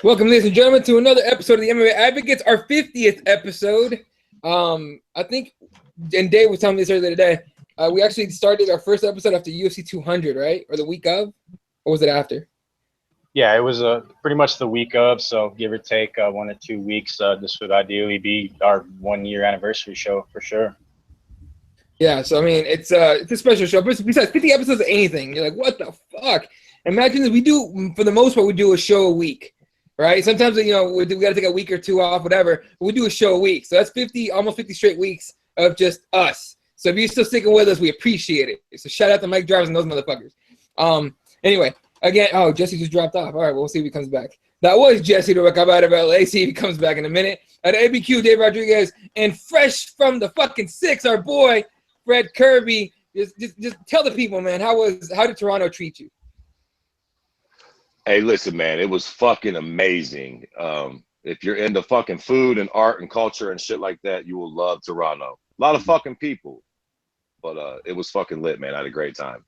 Welcome, ladies and gentlemen, to another episode of the MMA Advocates, our 50th episode. I think, and Dave was telling me this earlier today, we actually started our first episode after UFC 200, right? Or the week of? Or was it after? Yeah, it was pretty much the week of, so give or take 1 or 2 weeks. This would ideally be our 1-year anniversary show for sure. Yeah, so I mean, it's a special show. Besides 50 episodes of anything, you're like, what the fuck? Imagine that we do, for the most part, we do a show a week, right? Sometimes, you know, we got to take a week or two off, whatever. But we do a show a week. So that's 50, almost 50 straight weeks of just us. So if you're still sticking with us, we appreciate it. So shout out to Mike Drivers and those motherfuckers. Anyway, again, oh, Jesse just dropped off. All right, we'll see if he comes back. That was Jesse to come out of LA. See if he comes back in a minute. At ABQ, Dave Rodriguez, and fresh from the fucking six, our boy, Fred Kirby. Just tell the people, man, how did Toronto treat you? Hey, listen, man, it was fucking amazing. If you're into fucking food and art and culture and shit like that, you will love Toronto. A lot of fucking people, but it was fucking lit, man. I had a great time.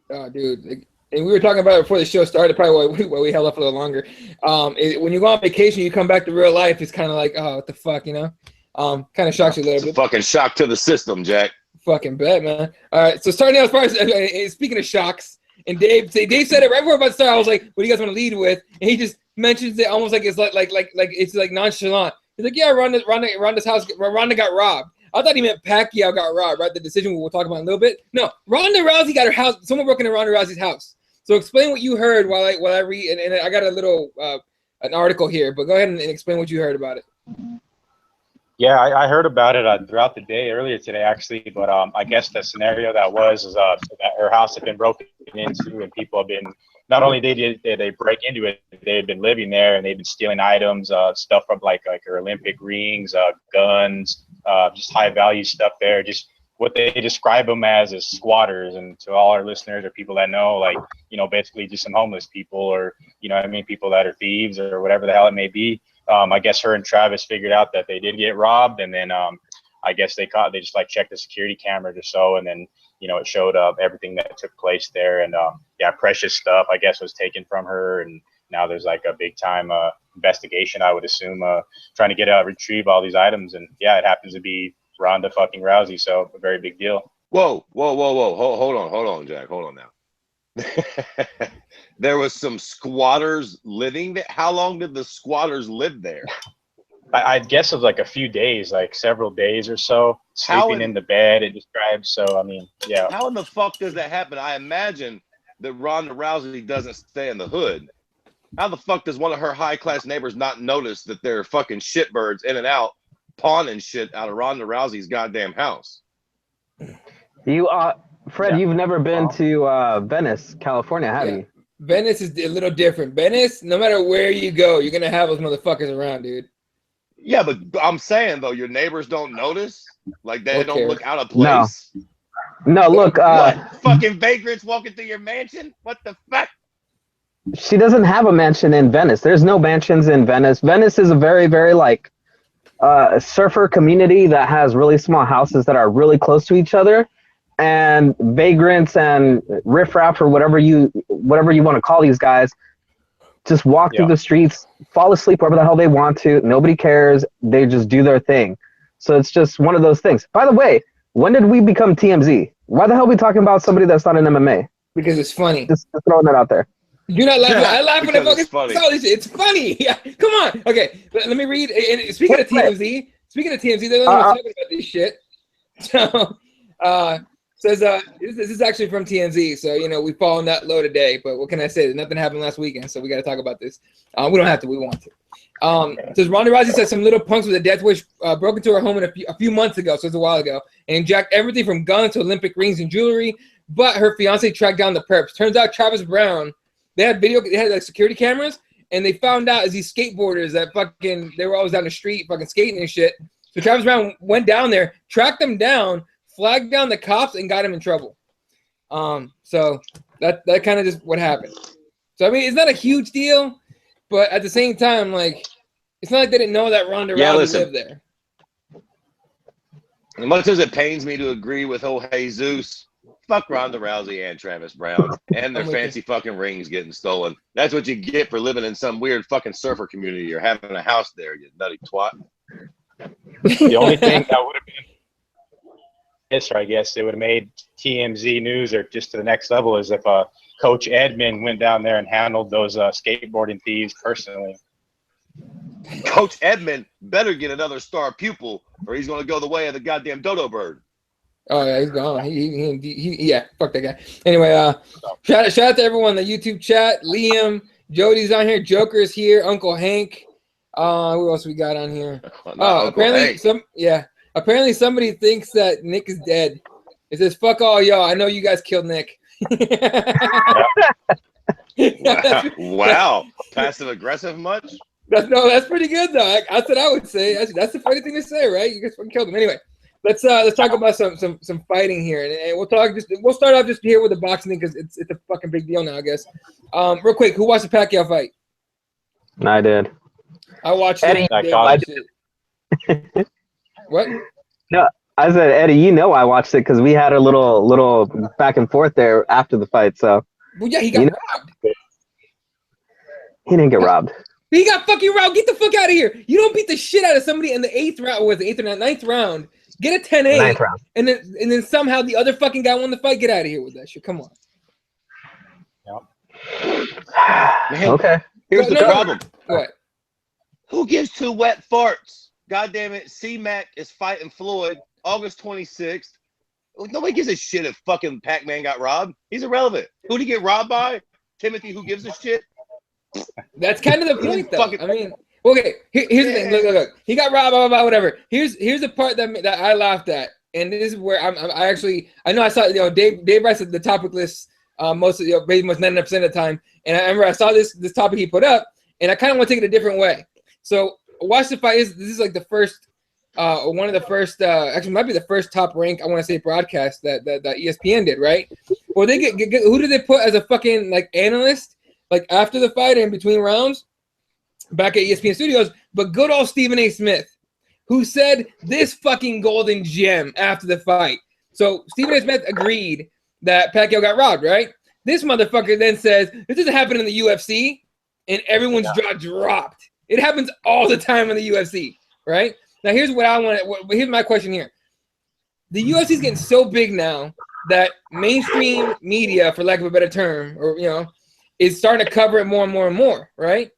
Oh, dude. And we were talking about it before the show started, probably why we held up a little longer. When you go on vacation, you come back to real life, it's kind of like, oh, what the fuck, you know? Kind of shocks you a little bit. Fucking shock to the system, Jack. Fucking bet, man. All right, so starting out as far as speaking of shocks, and Dave said it right before about to start. I was like, "What do you guys want to lead with?" And he just mentions it almost like it's like it's like nonchalant. He's like, "Yeah, Ronda's house. Ronda got robbed." I thought he meant Pacquiao got robbed, right? The decision we'll talk about in a little bit. No, Ronda Rousey got her house. Someone broke into Ronda Rousey's house. So explain what you heard while I read, and I got a little an article here, but go ahead and explain what you heard about it. Yeah, I heard about it throughout the day, earlier today actually, but I guess the scenario that was that her house had been broken into, and people have been, not only did they break into it, they had been living there, and they've been stealing items, stuff from like her Olympic rings, guns, just high value stuff there, just what they describe them as squatters. And to all our listeners or people that know, like, you know, basically just some homeless people, or, you know what I mean, people that are thieves or whatever the hell it may be. I guess her and Travis figured out that they did get robbed, and then I guess they just like checked the security cameras or so, and then, you know, it showed up everything that took place there, and yeah, precious stuff I guess was taken from her, and now there's like a big time investigation, I would assume, trying to retrieve all these items, and yeah, it happens to be Ronda fucking Rousey, so a very big deal. Whoa, hold on, Jack, hold on now. There was some squatters living there. How long did the squatters live there? I guess it was like a few days, like several days or so, sleeping in the bed, it describes. So I mean, yeah. How in the fuck does that happen? I imagine that Ronda Rousey doesn't stay in the hood. How the fuck does one of her high-class neighbors not notice that there are fucking shitbirds in and out pawning shit out of Ronda Rousey's goddamn house? You Fred, you've never been to Venice, California, have you? Venice is a little different. Venice, no matter where you go, you're gonna have those motherfuckers around, dude. Yeah, but I'm saying though, your neighbors don't notice, like they don't look out of place. No, look. What? Fucking vagrants walking through your mansion? What the fuck? She doesn't have a mansion in Venice. There's no mansions in Venice. Venice is a very, very like surfer community that has really small houses that are really close to each other. And vagrants and riffraff, or whatever you want to call these guys, just walk through the streets, fall asleep wherever the hell they want to. Nobody cares. They just do their thing. So it's just one of those things. By the way, when did we become TMZ? Why the hell are we talking about somebody that's not in MMA? Because it's funny. Just throwing that out there. You're not laughing. I laugh when it's funny. It's funny. Yeah, come on. Okay, let me read. And speaking of TMZ, they're talking about this shit. So, says this is actually from TMZ, so you know we fall on that low today. But what can I say? Nothing happened last weekend, so we got to talk about this. We don't have to. We want to. Says Ronda Rousey said some little punks with a death wish broke into her home a few months ago, so it's a while ago, and jacked everything from guns to Olympic rings and jewelry. But her fiance tracked down the perps. Turns out Travis Brown. They had like security cameras, and they found out as these skateboarders that they were always down the street fucking skating and shit. So Travis Brown went down there, tracked them down, flagged down the cops, and got him in trouble. So that kind of just what happened. So I mean, it's not a huge deal, but at the same time, like, it's not like they didn't know that Ronda Rousey lived there. As much as it pains me to agree with old Jesus, Fuck Ronda Rousey and Travis Brown and their fancy fucking rings getting stolen. That's what you get for living in some weird fucking surfer community or having a house there, you nutty twat. The only thing that would have been I guess it would have made TMZ news or just to the next level is if Coach Edmond went down there and handled those skateboarding thieves personally. Coach Edmond better get another star pupil or he's going to go the way of the goddamn dodo bird. Oh yeah, he's gone. Yeah, fuck that guy. Anyway, shout out to everyone in the YouTube chat. Liam, Jody's on here. Joker's here. Uncle Hank. Who else we got on here? Apparently apparently somebody thinks that Nick is dead. It says fuck all y'all. I know you guys killed Nick. Wow. Passive aggressive much? That's pretty good though. That's what I would say. That's the funny thing to say, right? You guys fucking killed him. Anyway. Let's talk about some fighting here, and we'll start off just here with the boxing thing because it's a fucking big deal now, I guess. Real quick, who watched the Pacquiao fight? I did. I watched Eddie. I did. What? No, I said Eddie. You know I watched it because we had a little back and forth there after the fight. So. Well, yeah, he got robbed. He didn't get robbed. He got fucking robbed. Get the fuck out of here! You don't beat the shit out of somebody in the 8th round. Or was it 8th or 9th round? Get a 10-8, and then somehow the other fucking guy won the fight. Get out of here with that shit. Come on. Yep. Man, okay. Here's the problem. What? Who gives two wet farts? God damn it. C-Mac is fighting Floyd August 26th. Nobody gives a shit if fucking Pac-Man got robbed. He's irrelevant. Who did he get robbed by? Timothy, who gives a shit? That's kind of the point, though. I mean... Okay, here's the thing. Look. He got robbed, blah, blah, blah, whatever. Here's the part that I laughed at, and this is where I know I saw Dave writes the topic list most 99% of the time, and I remember I saw this topic he put up, and I kind of want to take it a different way. So watch the fight. This is like the first one of the first actually might be the first top rank I want to say broadcast that ESPN did, right? Well, they get who did they put as a fucking like analyst like after the fight and in between rounds? Back at ESPN Studios, but good old Stephen A. Smith, who said this fucking golden gem after the fight. So Stephen A. Smith agreed that Pacquiao got robbed, right? This motherfucker then says, this doesn't happen in the UFC, and everyone's jaw dropped. It happens all the time in the UFC, right? Now here's what I want. Here's my question here. The UFC is getting so big now that mainstream media, for lack of a better term, or is starting to cover it more and more and more, right?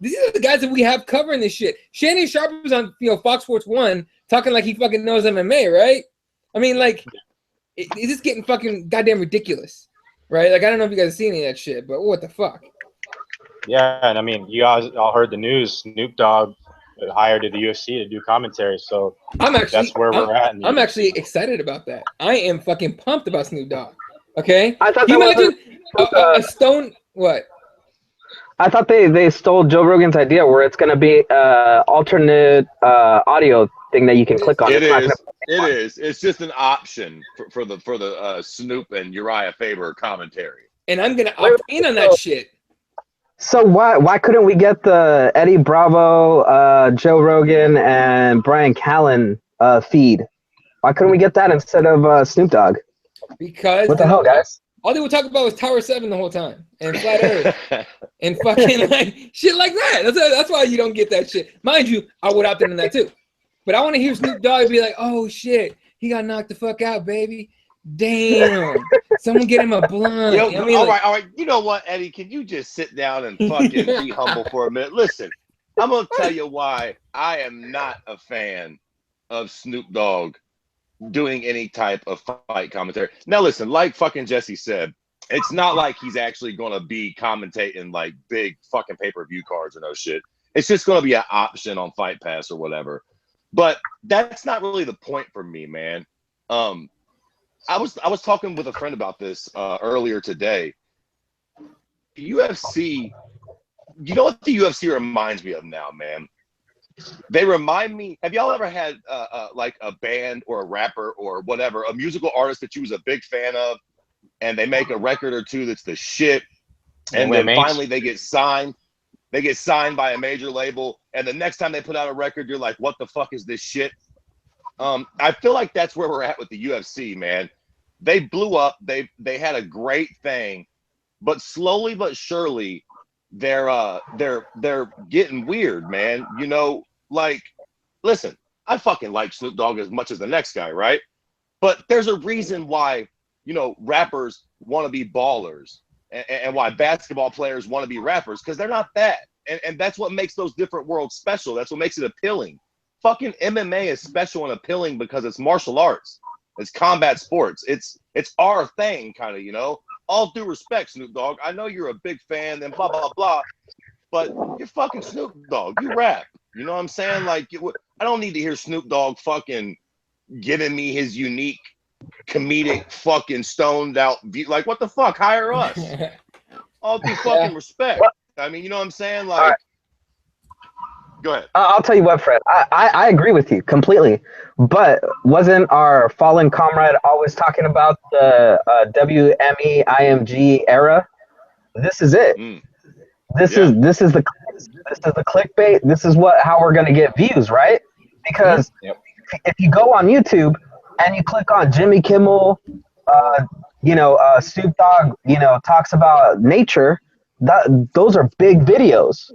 These are the guys that we have covering this shit. Shannon Sharp was on Fox Sports 1 talking like he fucking knows MMA, right? I mean, like, it's just getting fucking goddamn ridiculous, right? Like, I don't know if you guys have seen any of that shit, but what the fuck? Yeah, and I mean, you guys all heard the news. Snoop Dogg hired to the UFC to do commentary, so that's where we're at. I'm actually excited about that. I am fucking pumped about Snoop Dogg. Okay? I thought Can you imagine a stone... What? I thought they stole Joe Rogan's idea where it's going to be alternate audio thing that you can click on. It is. It's just an option for the Snoop and Uriah Faber commentary. And I'm going to opt in on that shit. So why couldn't we get the Eddie Bravo, Joe Rogan, and Brian Callen feed? Why couldn't we get that instead of Snoop Dogg? Because what the hell, guys? All they would talk about was Tower 7 the whole time and Flat Earth and fucking like shit like that. That's why you don't get that shit. Mind you, I would opt in on that too. But I want to hear Snoop Dogg be like, "Oh shit, he got knocked the fuck out, baby. Damn, someone get him a blunt." Yo, all right. You know what, Eddie? Can you just sit down and fucking be humble for a minute? Listen, I'm gonna tell you why I am not a fan of Snoop Dogg doing any type of fight commentary. Now listen, like fucking Jesse said, it's not like he's actually going to be commentating like big fucking pay-per-view cards or no shit. It's just going to be an option on Fight Pass or whatever. But that's not really the point for me, man. I was talking with a friend about this earlier today. UFC, you know what the UFC reminds me of now, man? They remind me, have y'all ever had like a band or a rapper or whatever, a musical artist that you was a big fan of, and they make a record or two that's the shit, and then finally they get signed by a major label, and the next time they put out a record, you're like, what the fuck is this shit? I feel like that's where we're at with the UFC, man. they blew up. They had a great thing, but slowly but surely, they're getting weird, man. You know, like, listen, I fucking like Snoop Dogg as much as the next guy, right? But there's a reason why, you know, rappers want to be ballers and why basketball players want to be rappers, because they're not that. And that's what makes those different worlds special. That's what makes it appealing. Fucking MMA is special and appealing because it's martial arts. It's combat sports. It's our thing, kind of, you know. All due respect, Snoop Dogg. I know you're a big fan and blah, blah, blah, but you're fucking Snoop Dogg. You rap. You know what I'm saying? Like, I don't need to hear Snoop Dogg fucking giving me his unique comedic fucking stoned out view. Like, what the fuck? Hire us. All due fucking respect. I mean, you know what I'm saying? Like, right. Go ahead. I'll tell you what, Fred. I agree with you completely. But wasn't our fallen comrade always talking about the WME IMG era? This is it. This is the clickbait. This is how we're gonna get views, right? Because if you go on YouTube and you click on Jimmy Kimmel, Snoop Dogg, talks about nature. Those are big videos.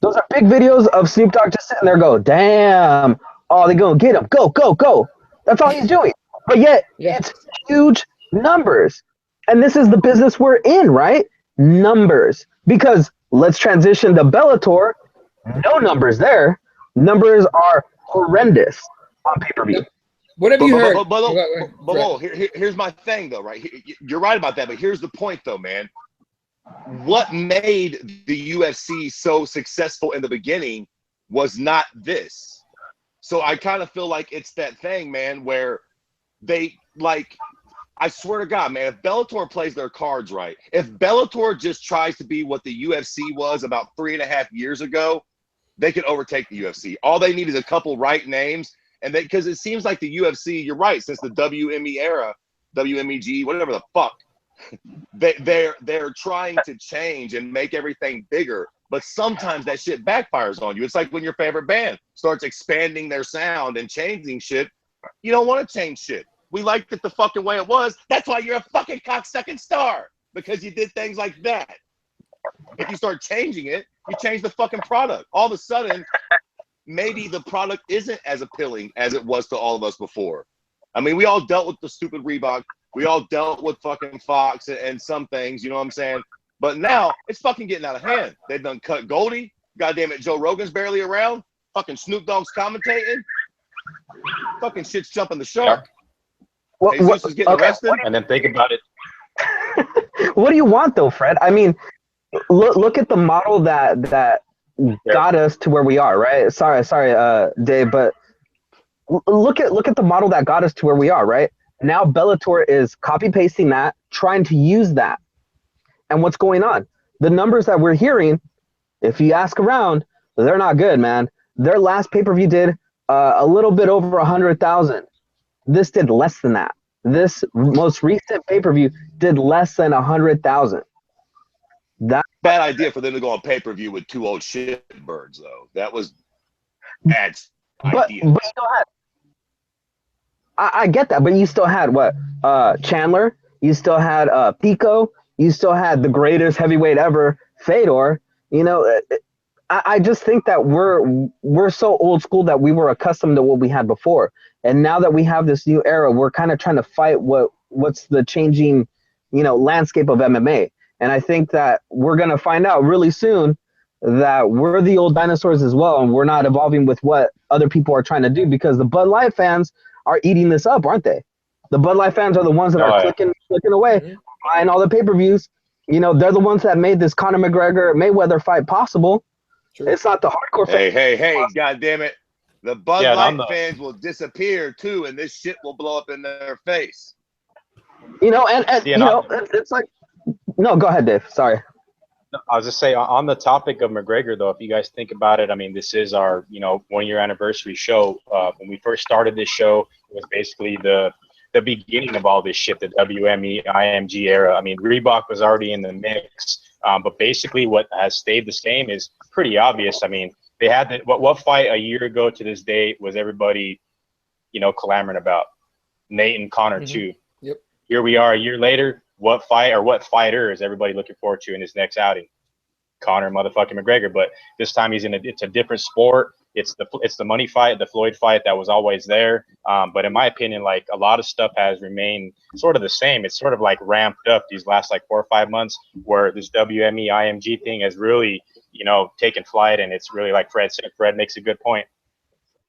Those are big videos of Snoop Dogg just sitting there go, damn, oh, they're going to get him. Go, go, go. That's all he's doing. But yet, it's huge numbers. And this is the business we're in, right? Numbers. Because let's transition to Bellator. No numbers there. Numbers are horrendous on pay-per-view. What have you heard? But here's my thing, though, right? You're right about that, but here's the point, though, man. What made the UFC so successful in the beginning was not this. So I kind of feel like it's that thing, man, where they, like, I swear to God, man, if Bellator plays their cards right, if Bellator just tries to be what the UFC was about 3.5 years ago, they could overtake the UFC. All they need is a couple right names, and because it seems like the UFC, you're right, since the WME era, WMEG, whatever the fuck, they're trying to change and make everything bigger, but sometimes that shit backfires on you. It's like when your favorite band starts expanding their sound and changing shit. You don't want to change shit. We liked it the fucking way it was. That's why you're a fucking cocksucking star, because you did things like that. If you start changing it, you change the fucking product. All of a sudden, maybe the product isn't as appealing as it was to all of us before. I mean, we all dealt with the stupid Reebok. We all dealt with fucking Fox and some things, you know what I'm saying? But now it's fucking getting out of hand. They've done cut Goldie. Goddamn it, Joe Rogan's barely around. Fucking Snoop Dogg's commentating. Fucking shit's jumping the shark. Jesus is getting arrested. And then think about it. What do you want, though, Fred? I mean, look at the model that got us to where we are, right? Sorry, Dave, but look at the model that got us to where we are, right? Now Bellator is copy-pasting that, trying to use that. And what's going on? The numbers that we're hearing, if you ask around, they're not good, man. Their last pay-per-view did a little bit over 100,000. This did less than that. This most recent pay-per-view did less than 100,000. That bad idea for them to go on pay-per-view with two old shitbirds, though. That was bad idea. But you still had, I get that, but you still had what? Chandler. You still had Pico. You still had the greatest heavyweight ever, Fedor. You know, I just think that we're so old school that we were accustomed to what we had before, and now that we have this new era, we're kind of trying to fight what's the changing, landscape of MMA. And I think that we're gonna find out really soon that we're the old dinosaurs as well, and we're not evolving with what other people are trying to do, because the Bud Light fans are eating this up, aren't they? The Bud Light fans are the ones that are clicking away, buying all the pay-per-views. They're the ones that made this Conor McGregor Mayweather fight possible. True. It's not the hardcore fans. Hey, God damn it. The Bud Light fans will disappear too, and this shit will blow up in their face. It's like, no, go ahead, Dave. Sorry. I was just saying, on the topic of McGregor, though, if you guys think about it, I mean, this is our, 1-year anniversary show. When we first started this show, it was basically the beginning of all this shit, the WME, IMG era. I mean, Reebok was already in the mix, but basically what has stayed the same is pretty obvious. I mean, they had what fight a year ago to this day was everybody, clamoring about? Nate and Connor too. Yep. here we are a year later. What fight or what fighter is everybody looking forward to in his next outing? Conor motherfucking McGregor. But this time it's a different sport. It's the money fight, the Floyd fight that was always there. But in my opinion, like a lot of stuff has remained sort of the same. It's sort of like ramped up these last like 4 or 5 months, where this WME IMG thing has really, taken flight. And it's really like Fred said. Fred makes a good point.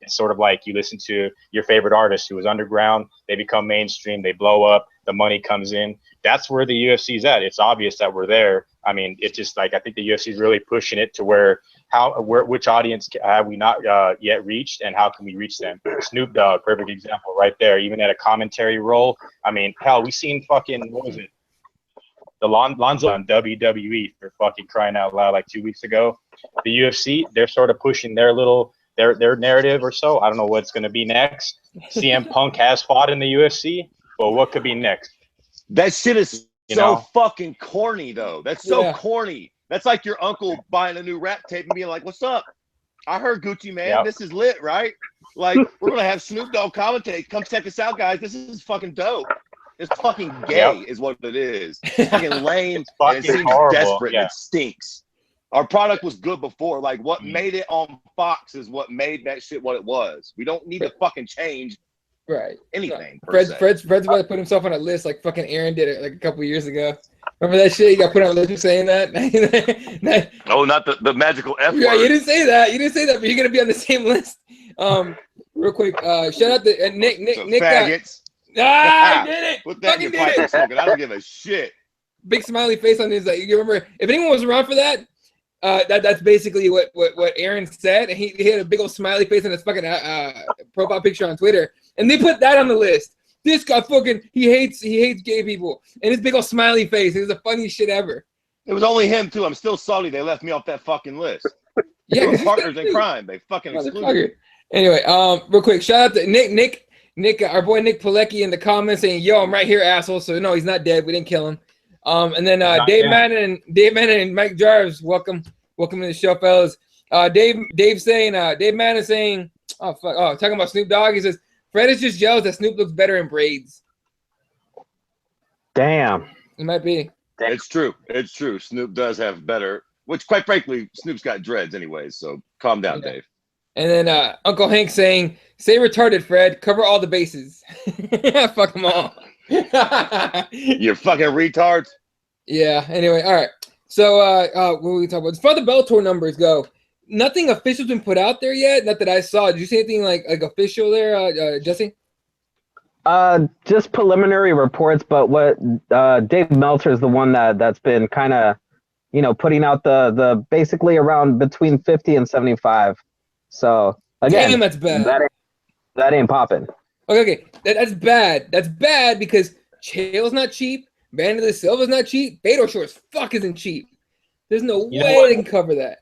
It's sort of like you listen to your favorite artist who was underground, they become mainstream, they blow up, the money comes in. That's where the UFC's at. It's obvious that we're there. I mean, it's just like I think the UFC is really pushing it to which audience have we not yet reached, and how can we reach them? Snoop Dogg, perfect example right there. Even at a commentary role, I mean, hell, we seen fucking, what was it? The Lonzo on WWE, for fucking crying out loud, like 2 weeks ago. The UFC, they're sort of pushing their narrative or so. I don't know what's going to be next. CM Punk has fought in the UFC, but what could be next? That shit is so fucking corny, though. That's so corny. That's like your uncle buying a new rap tape and being like, "What's up? I heard Gucci Man. This is lit, right? Like, we're gonna have Snoop Dogg commentate. Come check us out, guys. This is fucking dope. It's fucking gay, is what it is. It's fucking lame. And it seems horrible. Desperate. And it stinks. Our product was good before. Like, what made it on Fox is what made that shit what it was. We don't need to fucking change anything. Fred's about to put himself on a list like fucking Aaron did it like a couple years ago. Remember that shit? You got put on a list for saying that? Oh, not the magical F word. Yeah, you didn't say that. But you're gonna be on the same list. Real quick, shout out to Nick. Faggots. I did it. Put that in your pipe and smoke it. I don't give a shit. Big smiley face on his. You remember? If anyone was around for that. That's basically what Aaron said, and he had a big old smiley face on his fucking profile picture on Twitter, and they put that on the list. This guy fucking he hates gay people, and his big old smiley face. It was the funniest shit ever. It was only him too. I'm still salty they left me off that fucking list. Yeah, they were partners in crime. They fucking excluded. Anyway, real quick, shout out to Nick, our boy Nick Pilecki in the comments saying, "Yo, I'm right here, asshole." So no, he's not dead. We didn't kill him. And then Dave Madden and Mike Jarvis, welcome to the show, fellas. Dave Madden saying, talking about Snoop Dogg. He says Fred is just jealous that Snoop looks better in braids. Damn, it might be. It's true. Snoop does have better, which quite frankly, Snoop's got dreads anyways. So calm down, Dave. And then Uncle Hank saying, "Say retarded, Fred. Cover all the bases." Fuck them all. You're fucking retards. Yeah. Anyway, all right. So, what were we talking about? As far as the Bellator numbers go, nothing official's been put out there yet. Not that I saw. Did you see anything like official there, Jesse? Just preliminary reports, but what Dave Meltzer is the one that's been kind of, putting out the basically around between 50 and 75. So again, damn, that's bad. That ain't popping. Okay, that's bad. That's bad because Chael's not cheap. Vanderlei Silva's not cheap. Beto Shore as fuck isn't cheap. There's no way they can cover that.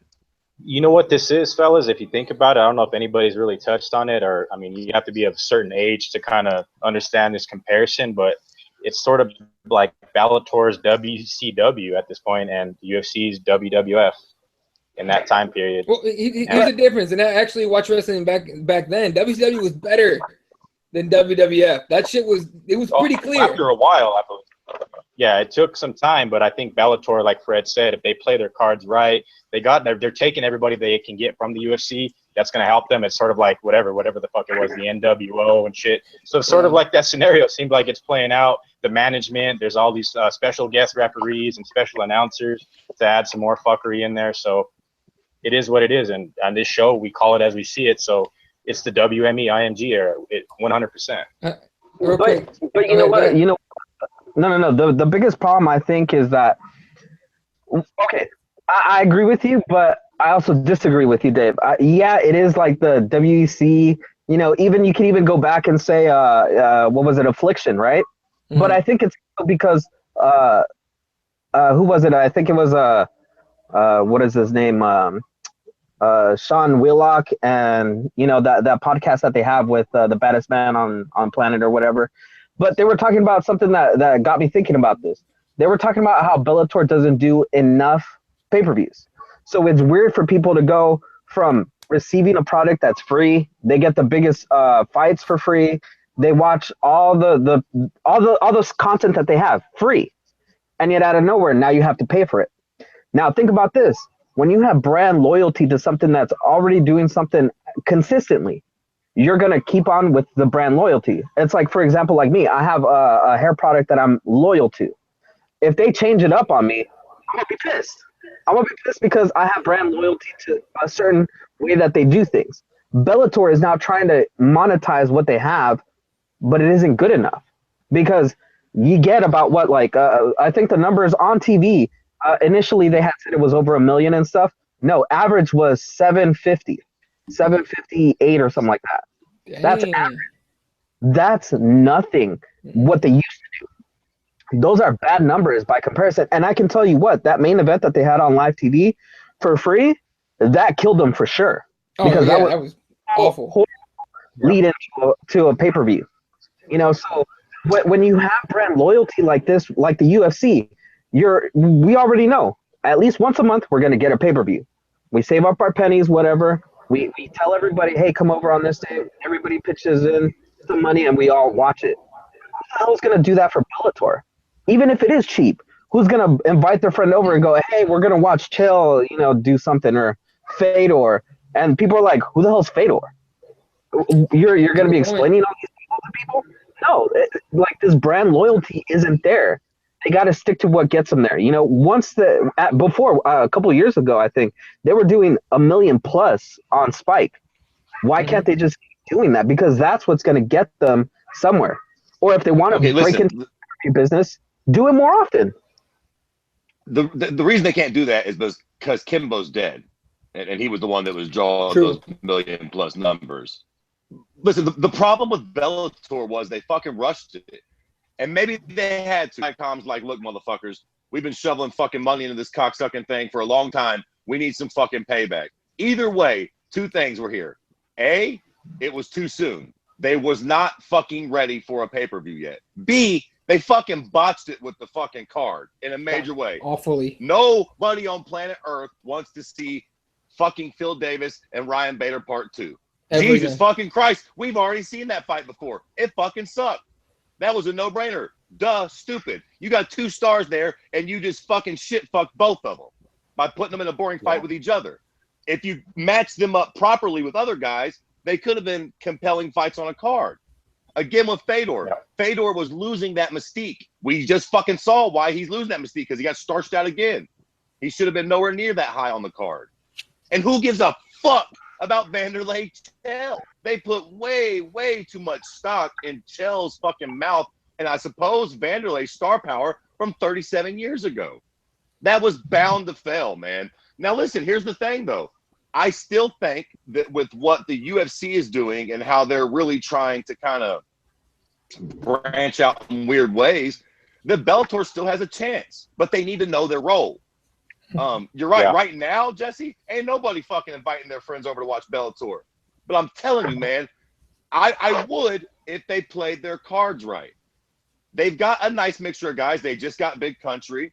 You know what this is, fellas? If you think about it, I don't know if anybody's really touched on it, or I mean, you have to be of a certain age to kind of understand this comparison, but it's sort of like Bellator's WCW at this point and UFC's WWF in that time period. Well, here's the difference, and I actually watched wrestling back then. WCW was better than WWF. That shit was pretty clear. After a while, I believe. Yeah, it took some time, but I think Bellator, like Fred said, if they play their cards right, they're taking everybody they can get from the UFC. That's going to help them. It's sort of like whatever the fuck it was, the NWO and shit. So it's sort of like that scenario. It seems like it's playing out. The management, there's all these special guest referees and special announcers to add some more fuckery in there. So it is what it is. And on this show, we call it as we see it. So it's the WME IMG era, 100%. But you know what? No. The biggest problem I think is that, okay, I agree with you, but I also disagree with you, Dave. Yeah, it is like the WEC. Even you can even go back and say, what was it, Affliction, right? Mm-hmm. But I think it's because who was it? I think it was what is his name? Sean Wheelock, and that podcast that they have with the baddest man on planet or whatever. But they were talking about something that got me thinking about this. They were talking about how Bellator doesn't do enough pay-per-views. So it's weird for people to go from receiving a product that's free, they get the biggest fights for free, They watch all the content that they have free, and yet out of nowhere now you have to pay for it. Now think about this: when you have brand loyalty to something that's already doing something consistently, you're gonna keep on with the brand loyalty. It's like, for example, like me, I have a hair product that I'm loyal to. If they change it up on me, I'm gonna be pissed. I'm gonna be pissed because I have brand loyalty to a certain way that they do things. Bellator is now trying to monetize what they have, but it isn't good enough because you get about what, like, I think the numbers on TV, initially they had said it was over 1 million and stuff. No, average was 750, 758 or something like that. Dang. That's average. That's nothing what they used to do. Those are bad numbers by comparison. And I can tell you what, that main event that they had on live TV for free, that killed them for sure. Because that was awful. Lead into a pay-per-view. You know, so when you have brand loyalty like this, like the UFC, we already know at least once a month we're going to get a pay-per-view. We save up our pennies, whatever. We tell everybody, hey, come over on this day. Everybody pitches in some money and we all watch it. Who the hell is going to do that for Bellator? Even if it is cheap, who's going to invite their friend over and go, hey, we're going to watch Chill, do something, or Fedor? And people are like, who the hell's Fedor? You're going to be explaining all these people to people? No, like this brand loyalty isn't there. They got to stick to what gets them there. Before a couple of years ago, I think they were doing 1 million plus on Spike. Why can't they just keep doing that? Because that's what's going to get them somewhere. Or if they want to break into the business, do it more often. The reason they can't do that is because Kimbo's dead, and he was the one that was drawing those 1 million plus numbers. Listen, the problem with Bellator was they fucking rushed it. And maybe they had to. Comms like, look, motherfuckers, we've been shoveling fucking money into this cocksucking thing for a long time. We need some fucking payback. Either way, two things were here. A, it was too soon. They was not fucking ready for a pay-per-view yet. B, they fucking botched it with the fucking card in a major way. Awfully. Nobody on planet Earth wants to see fucking Phil Davis and Ryan Bader Part 2. Jesus fucking Christ. We've already seen that fight before. It fucking sucked. That was a no-brainer. Duh, stupid. You got 2 stars there, and you just fucking shit-fucked both of them by putting them in a boring fight with each other. If you match them up properly with other guys, they could have been compelling fights on a card. Again with Fedor. Yeah. Fedor was losing that mystique. We just fucking saw why he's losing that mystique, because he got starched out again. He should have been nowhere near that high on the card. And who gives a fuck about Vanderlei Chell? They put way, way too much stock in Chell's fucking mouth, and I suppose Vanderlei's star power from 37 years ago. That was bound to fail, man. Now listen, here's the thing though. I still think that with what the UFC is doing and how they're really trying to kind of branch out in weird ways, that Bellator still has a chance, but they need to know their role. You're right. Yeah. Right now, Jesse, ain't nobody fucking inviting their friends over to watch Bellator. But I'm telling you, man, I would if they played their cards right. They've got a nice mixture of guys. They just got Big Country.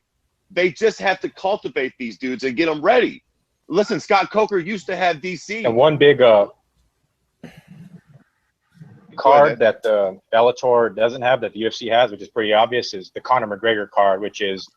They just have to cultivate these dudes and get them ready. Listen, Scott Coker used to have DC. And one big card that Bellator doesn't have that the UFC has, which is pretty obvious, is the Conor McGregor card, which is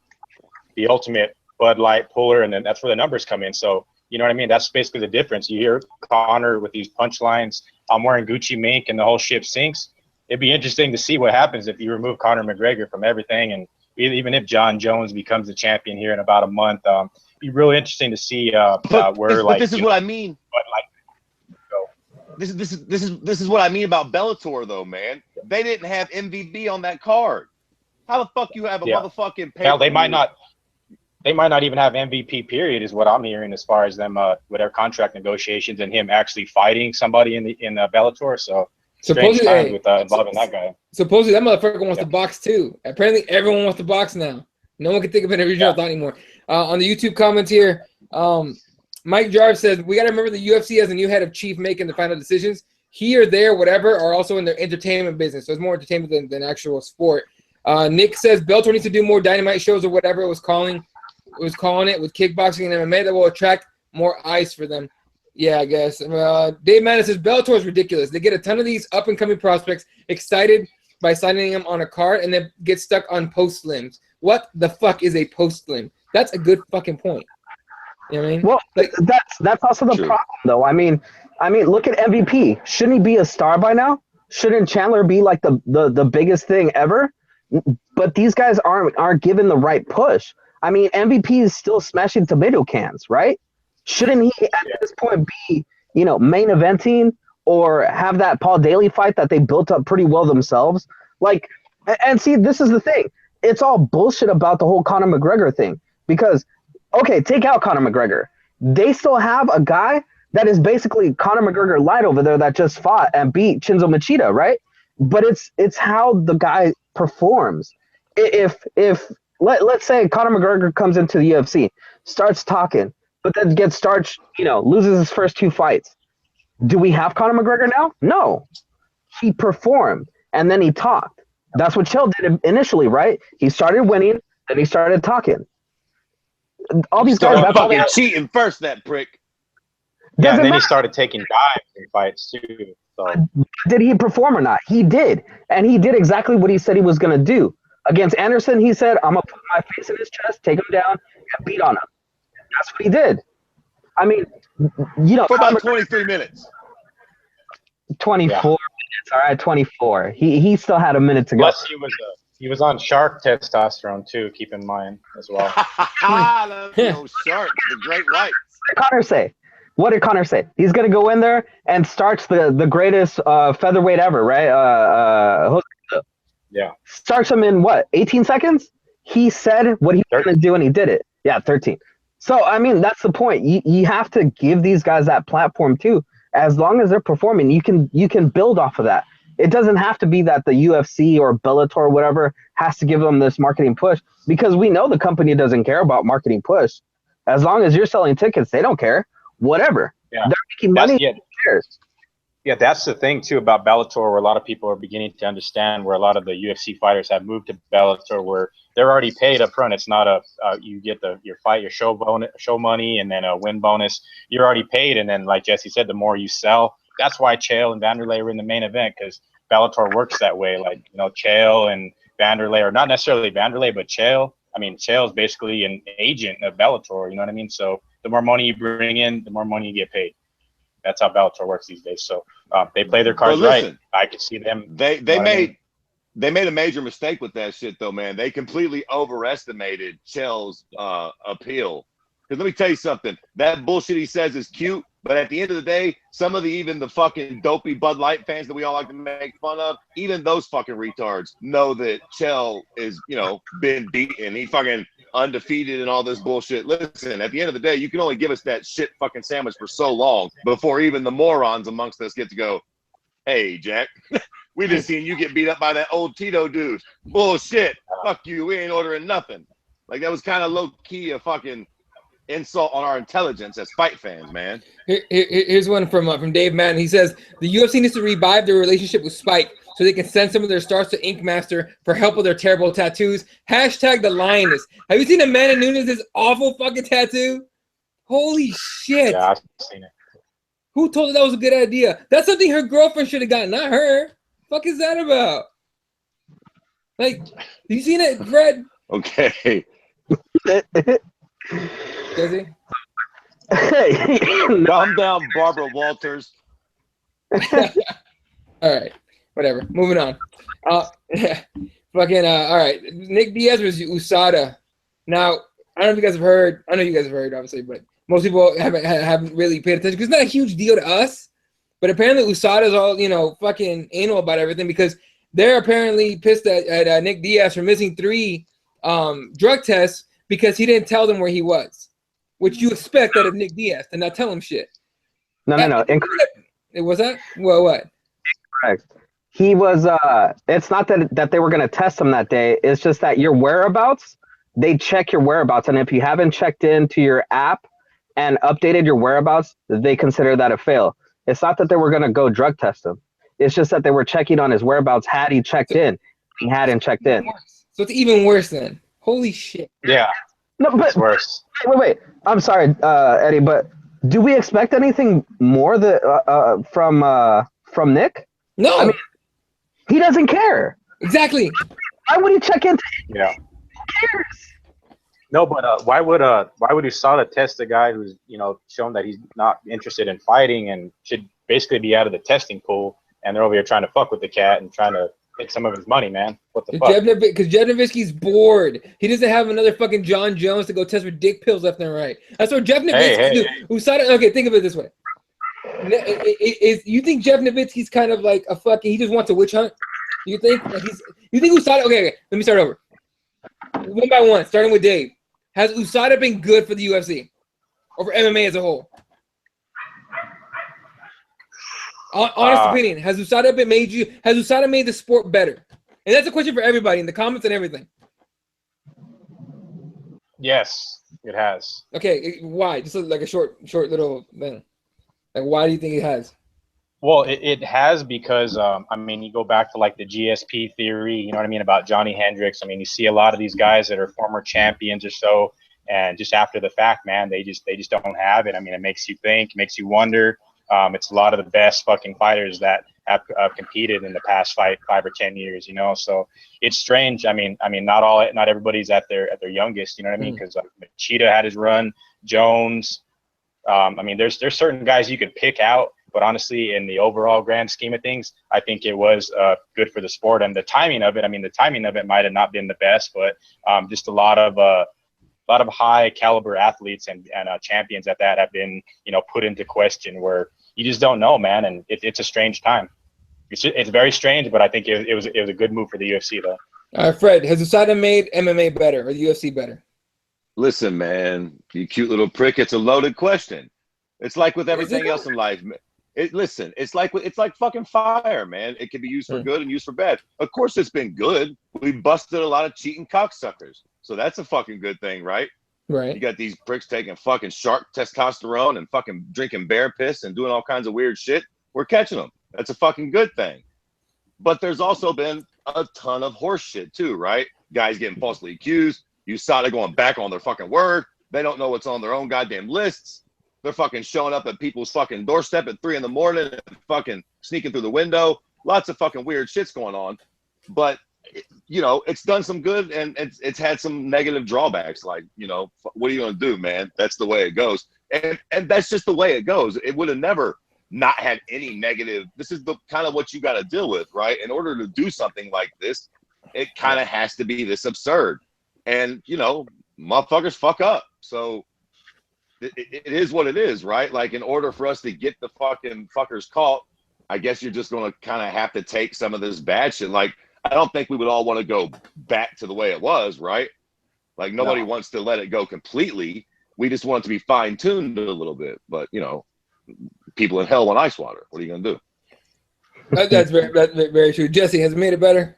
the ultimate Bud Light puller, and then that's where the numbers come in. So, you know what I mean? That's basically the difference. You hear Conor with these punchlines, I'm wearing Gucci mink and the whole ship sinks. It'd be interesting to see what happens if you remove Conor McGregor from everything, and even if John Jones becomes the champion here in about a month. It'd be really interesting to see this is what I mean. This is what I mean about Bellator, though, man. They didn't have MVP on that card. How the fuck you have a motherfucking pay? Hell, they might not even have MVP, period, is what I'm hearing as far as them with their contract negotiations and him actually fighting somebody in Bellator. So supposedly with involving that guy. Supposedly that motherfucker wants to box too. Apparently everyone wants to box now. No one can think of an original thought anymore. On the YouTube comments here, Mike Jarve says, we got to remember the UFC has a new head of chief making the final decisions. Here, there, whatever, are also in their entertainment business. So it's more entertainment than actual sport. Nick says Bellator needs to do more Dynamite shows or whatever it was calling it with kickboxing and MMA that will attract more eyes for them. Yeah, I guess. Dave Madden says Bellator is ridiculous. They get a ton of these up and coming prospects excited by signing them on a card and then get stuck on post slims. What the fuck is a post slim? That's a good fucking point. You know what I mean? Well, like that's also the problem, though. I mean, look at MVP. Shouldn't he be a star by now? Shouldn't Chandler be like the biggest thing ever? But these guys aren't given the right push. I mean, MVP is still smashing tomato cans, right? Shouldn't he at this point be, main eventing or have that Paul Daly fight that they built up pretty well themselves? Like, and see, this is the thing. It's all bullshit about the whole Conor McGregor thing because, okay, take out Conor McGregor. They still have a guy that is basically Conor McGregor light over there that just fought and beat Shinzo Machida, right? But it's how the guy performs. If let's say Conor McGregor comes into the UFC, starts talking, but then gets starched, loses his first 2 fights. Do we have Conor McGregor now? No. He performed, and then he talked. That's what Chael did initially, right? He started winning, then he started talking. All these guys, that's fucking cheating first, that prick. Yeah, and then he started taking dives in fights too. So. Did he perform or not? He did, and he did exactly what he said he was going to do. Against Anderson, he said, "I'm gonna put my face in his chest, take him down, and beat on him." That's what he did. I mean, for about 23 minutes. 24 minutes. All right, 24. He still had a minute to go. Plus, he was on shark testosterone too. Keep in mind as well. Shark, the great white. What did Connor say? He's gonna go in there and starts the greatest featherweight ever, right? Yeah. Starts him in what? 18 seconds? He said what he was gonna do and he did it. Yeah, 13. So I mean, that's the point. You have to give these guys that platform too. As long as they're performing, you can build off of that. It doesn't have to be that the UFC or Bellator or whatever has to give them this marketing push because we know the company doesn't care about marketing push. As long as you're selling tickets, they don't care. Whatever. Yeah. They're making money. Who cares? Yeah, that's the thing too about Bellator, where a lot of people are beginning to understand where a lot of the UFC fighters have moved to Bellator, where they're already paid up front. It's not you get your fight, your show money, and then a win bonus. You're already paid, and then like Jesse said, the more you sell, that's why Chael and Vanderlei were in the main event because Bellator works that way. Like Chael and Vanderlei, or not necessarily Vanderlei, but Chael. I mean, Chael is basically an agent of Bellator. You know what I mean? So the more money you bring in, the more money you get paid. That's how Bellator works these days. So they play their cards right. I could see them. They made a major mistake with that shit though, man. They completely overestimated Chael's appeal. Because let me tell you something. That bullshit he says is cute, but at the end of the day, some of even the fucking dopey Bud Light fans that we all like to make fun of, even those fucking retards know that Chael is, been beaten. He fucking undefeated and all this bullshit. Listen, at the end of the day, you can only give us that shit fucking sandwich for so long before even the morons amongst us get to go, hey, Jack, we just seen you get beat up by that old Tito dude. Bullshit. Fuck you. We ain't ordering nothing. Like, that was kind of low-key a fucking insult on our intelligence as fight fans, man. Here's one from Dave Madden. He says, the UFC needs to revive their relationship with Spike so they can send some of their stars to Ink Master for help with their terrible tattoos. Hashtag the lioness. Have you seen Amanda Nunes' awful fucking tattoo? Holy shit. Yeah, I've seen it. Who told her that was a good idea? That's something her girlfriend should have gotten, not her. Fuck is that about? Like, you seen it, Fred? Okay. Jesse? Calm down, Barbara Walters. All right. Whatever. Moving on. Yeah. Fucking, all right. Nick Diaz versus USADA. Now, I don't know if you guys have heard. I know you guys have heard, obviously, but most people haven't really paid attention because it's not a huge deal to us. But apparently USADA's all, fucking anal about everything because they're apparently pissed at Nick Diaz for missing 3 drug tests because he didn't tell them where he was, which you expect out of Nick Diaz to not tell him shit. No. Incorrect. Was that? Well, what? Incorrect. He was, it's not that they were going to test him that day. It's just that your whereabouts, they check your whereabouts. And if you haven't checked into your app and updated your whereabouts, they consider that a fail. It's not that they were going to go drug test him. It's just that they were checking on his whereabouts. Had he checked in? He hadn't checked in. So it's even worse then. Holy shit. Yeah. No, but it's worse. Wait. I'm sorry, Eddie, but Do we expect anything more from Nick? No. I mean, he doesn't care. Exactly. Why would he check into it? Yeah. Who cares? No, but why would USADA test a guy who's shown that he's not interested in fighting and should basically be out of the testing pool, and they're over here trying to fuck with the cat and trying to take some of his money, man? What the fuck? Because Jeff Nowitzki's bored. He doesn't have another fucking John Jones to go test for dick pills left and right. That's what Jeff Nowitzki do. USADA. Okay, think of it this way. You think Jeff Nowitzki's kind of like a fucking? He just wants a witch hunt. You think USADA? Okay. Let me start over. One by one, starting with Dave. Has USADA been good for the UFC or for MMA as a whole? Honest opinion. Has USADA made the sport better? And that's a question for everybody in the comments and everything. Yes, it has. Okay, why? Just like a short little thing. Like, why do you think it has? Well, it has because, I mean, you go back to like the GSP theory, you know what I mean, about Johnny Hendricks. I mean, you see a lot of these guys that are former champions or so, and just after the fact, man, they just don't have it. I mean, it makes you think, makes you wonder. It's a lot of the best fucking fighters that have competed in the past 5 or 10 years, so it's strange. I mean, not everybody's at their youngest, you know what I mean? Because Cheetah had his run, Jones. I mean, there's certain guys you could pick out. But honestly, in the overall grand scheme of things, I think it was good for the sport. And the timing of it, might have not been the best, but just a lot of high caliber athletes and champions at that have been, put into question where you just don't know, man. And it's a strange time. It's very strange, but I think it was a good move for the UFC, though. All right, Fred, has USADA made MMA better or the UFC better? Listen, man, you cute little prick. It's a loaded question. It's like with everything else in life. It's like fucking fire, man. It can be used for good and used for bad. Of course, it's been good. We busted a lot of cheating cocksuckers, so that's a fucking good thing, right? Right. You got these pricks taking fucking shark testosterone and fucking drinking bear piss and doing all kinds of weird shit. We're catching them. That's a fucking good thing. But there's also been a ton of horse shit too, right? Guys getting falsely accused. USADA going back on their fucking word. They don't know what's on their own goddamn lists. They're fucking showing up at people's fucking doorstep at 3 a.m. and fucking sneaking through the window. Lots of fucking weird shit's going on. But, it's done some good and it's had some negative drawbacks. Like, what are you going to do, man? That's the way it goes. And that's just the way it goes. It would have never not had any negative. This is the kind of what you got to deal with, right? In order to do something like this, it kind of has to be this absurd. And, motherfuckers fuck up. So, it is what it is, right? Like, in order for us to get the fucking fuckers caught, I guess you're just going to kind of have to take some of this bad shit. Like, I don't think we would all want to go back to the way it was, right? Like, nobody wants to let it go completely. We just want it to be fine-tuned a little bit. But, people in hell want ice water. What are you going to do? That's very true. Jesse, has it made it better?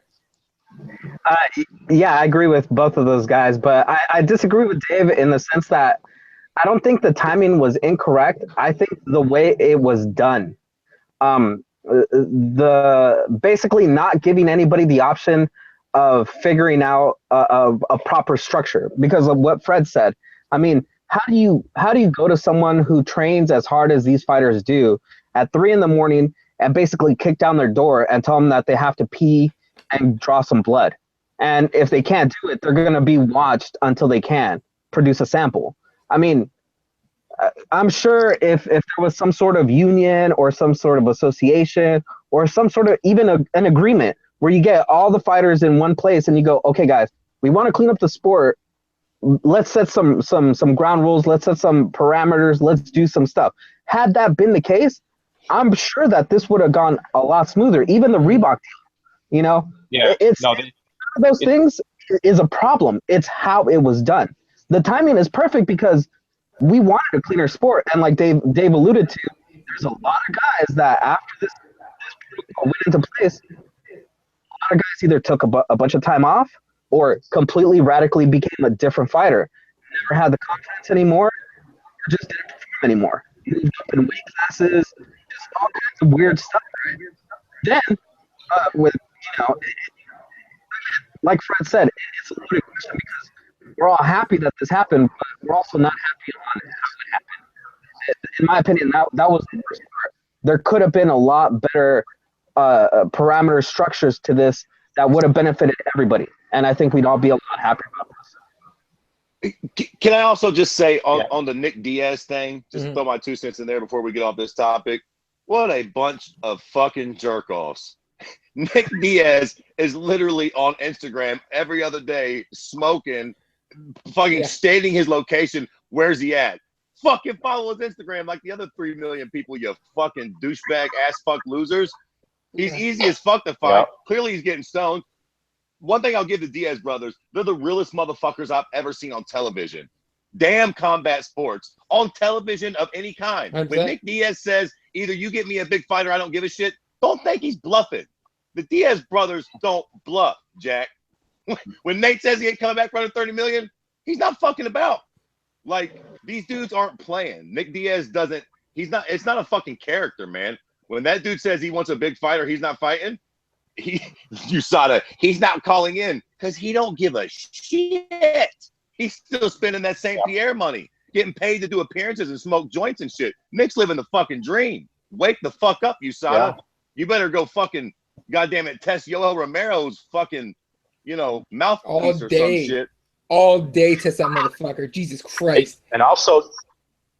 Yeah, I agree with both of those guys. But I disagree with Dave in the sense that I don't think the timing was incorrect. I think the way it was done, the basically not giving anybody the option of figuring out a proper structure because of what Fred said. I mean, how do you go to someone who trains as hard as these fighters do at 3 a.m. and basically kick down their door and tell them that they have to pee and draw some blood? And if they can't do it, they're going to be watched until they can produce a sample. I mean, I'm sure if there was some sort of union or some sort of association or some sort of even an agreement where you get all the fighters in one place and you go, okay, guys, we want to clean up the sport. Let's set some ground rules. Let's set some parameters. Let's do some stuff. Had that been the case, I'm sure that this would have gone a lot smoother. Even the Reebok deal, those things is a problem. It's how it was done. The timing is perfect because we wanted a cleaner sport, and like Dave alluded to, there's a lot of guys that after this protocol went into place, a lot of guys either took a bunch of time off or completely radically became a different fighter. Never had the confidence anymore, or just didn't perform anymore. Moved up in weight classes, just all kinds of weird stuff. Right? Then, with like Fred said, it's a loaded question because we're all happy that this happened, but we're also not happy on how it happened. in my opinion, that was the worst part. There could have been a lot better parameter structures to this that would have benefited everybody, and I think we'd all be a lot happier about this. Can I also just say on the Nick Diaz thing, just throw my 2 cents in there before we get off this topic. What a bunch of fucking jerk-offs. Nick Diaz is literally on Instagram every other day smoking, fucking stating his location. Where's he at? Fucking follow his Instagram like the other 3 million people, you fucking douchebag ass fuck losers. He's easy as fuck to find. Clearly he's getting stoned. One thing I'll give the Diaz brothers, they're the realest motherfuckers I've ever seen on television. Damn combat sports. On television of any kind. When Nick Diaz says, either you get me a big fight or I don't give a shit, don't think he's bluffing. The Diaz brothers don't bluff, Jack. When Nate says he ain't coming back for under 30 million, he's not fucking about. Like, these dudes aren't playing. Nick Diaz doesn't, it's not a fucking character, man. When that dude says he wants a big fight or he's not fighting, USADA, he's not calling in because he don't give a shit. He's still spending that St. Pierre money, getting paid to do appearances and smoke joints and shit. Nick's living the fucking dream. Wake the fuck up, USADA. Yeah. You better go fucking, goddamn it, test Yoel Romero's fucking, mouthpiece or some shit. All day test that motherfucker. Jesus Christ. And also,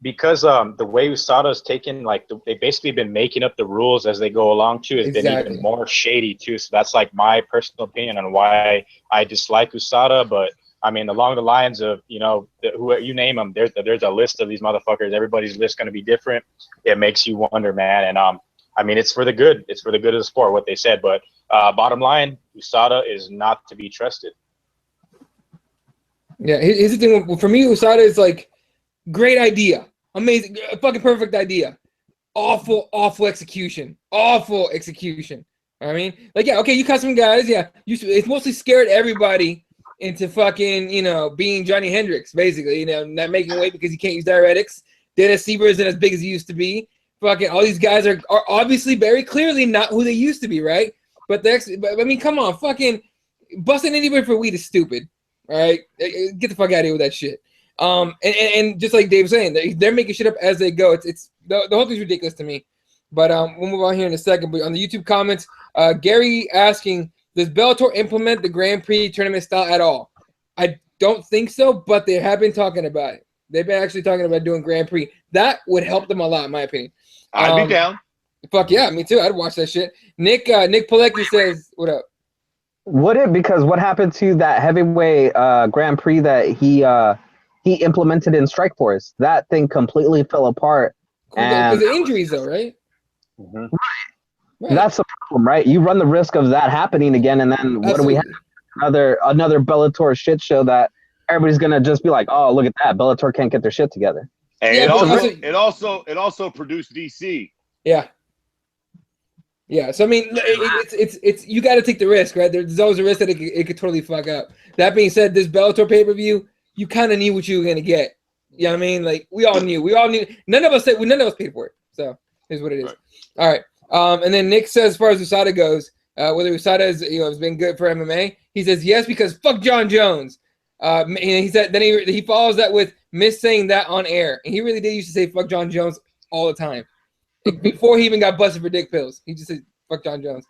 because the way USADA's taken, like, they've basically been making up the rules as they go along, too, has been even more shady, too. So that's, like, my personal opinion on why I dislike USADA. But, I mean, along the lines of, who you name them, there's a list of these motherfuckers. Everybody's list going to be different. It makes you wonder, man. And, I mean, it's for the good. It's for the good of the sport, what they said. But bottom line, USADA is not to be trusted. Yeah, here's the thing. For me, USADA is, like, great idea. Amazing, fucking perfect idea. Awful execution. Awful execution. I mean, like, yeah, okay, you caught some guys, yeah. It's mostly scared everybody into fucking, being Johnny Hendricks, basically, not making weight because he can't use diuretics. Dennis Sieber isn't as big as he used to be. Fucking all these guys are obviously very clearly not who they used to be, right? But I mean, come on, fucking busting anybody for weed is stupid. All right, get the fuck out of here with that shit. And just like Dave was saying, they're making shit up as they go. It's the whole thing's ridiculous to me. But we'll move on here in a second. But on the YouTube comments, Gary asking, does Bellator implement the Grand Prix tournament style at all? I don't think so, but they have been talking about it. They've been actually talking about doing Grand Prix. That would help them a lot, in my opinion. I'd be down. Fuck yeah, me too. I'd watch that shit. Nick Pilecki says, what up? Would it? Because what happened to that heavyweight Grand Prix that he implemented in Strikeforce? That thing completely fell apart. Because of injuries, though, right? Mm-hmm. Right. That's the problem, right? You run the risk of that happening again, and then what do we have? Another Bellator shit show that everybody's gonna just be like, oh, look at that, Bellator can't get their shit together. And it also produced DC. Yeah. Yeah, so I mean, it's you got to take the risk, right? There's always a risk that it could totally fuck up. That being said, this Bellator pay-per-view, you kind of knew what you were gonna get. You know what I mean? Like we all knew. None of us paid for it. So here's what it is. Right. All right. And then Nick says, as far as USADA goes, whether USADA has been good for MMA, he says yes because fuck John Jones. And he said then he follows that with miss saying that on air, and he really did used to say fuck John Jones all the time. Before he even got busted for dick pills, he just said fuck John Jones.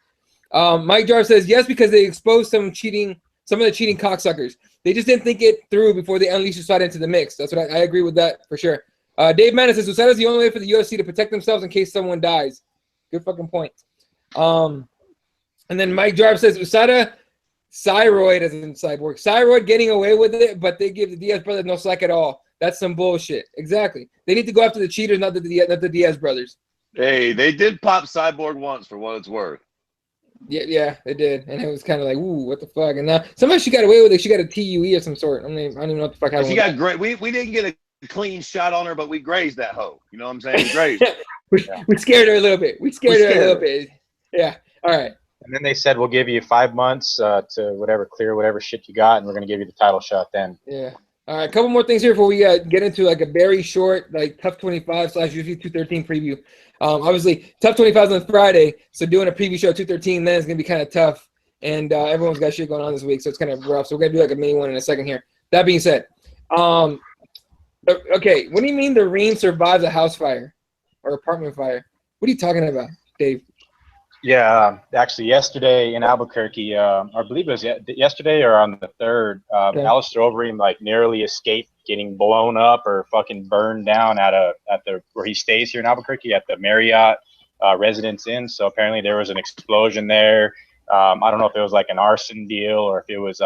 Mike Jarvis says yes because they exposed some of the cheating cocksuckers. They just didn't think it through before they unleashed USADA into the mix. That's what I agree with that for sure. Dave Manning says USADA is the only way for the UFC to protect themselves in case someone dies. Good fucking point. And then Mike Jarvis says USADA Cyroid as in Cyborg. Cyroid getting away with it, but they give the Diaz brothers no slack at all. That's some bullshit. Exactly. They need to go after the cheaters, not the Diaz brothers. Hey, they did pop Cyborg once for what it's worth. Yeah, they did. And it was kind of like, ooh, what the fuck? And now somehow she got away with it. She got a TUE of some sort. I don't even know what the fuck happened. She got great. We didn't get a clean shot on her, but we grazed that hoe. You know what I'm saying? Grazed. we scared her a little bit. We scared her a little bit. Yeah. All right. And then they said, we'll give you 5 months to clear whatever shit you got, and we're going to give you the title shot then. Yeah. All right, a couple more things here before we get into like a very short like TUF 25 / UFC 213 preview. Obviously, TUF 25 is on Friday, so doing a preview show 213 then is going to be kind of tough, and everyone's got shit going on this week, so it's kind of rough. So we're going to do like a mini one in a second here. That being said, Okay, what do you mean the Ream survives a house fire or apartment fire? What are you talking about, Dave? Yeah, actually, yesterday in Albuquerque, I believe it was yesterday or on the 3rd, Alistair Overeem like nearly escaped getting blown up or fucking burned down at the where he stays here in Albuquerque at the Marriott Residence Inn. So apparently there was an explosion there. I don't know if it was like an arson deal or if it was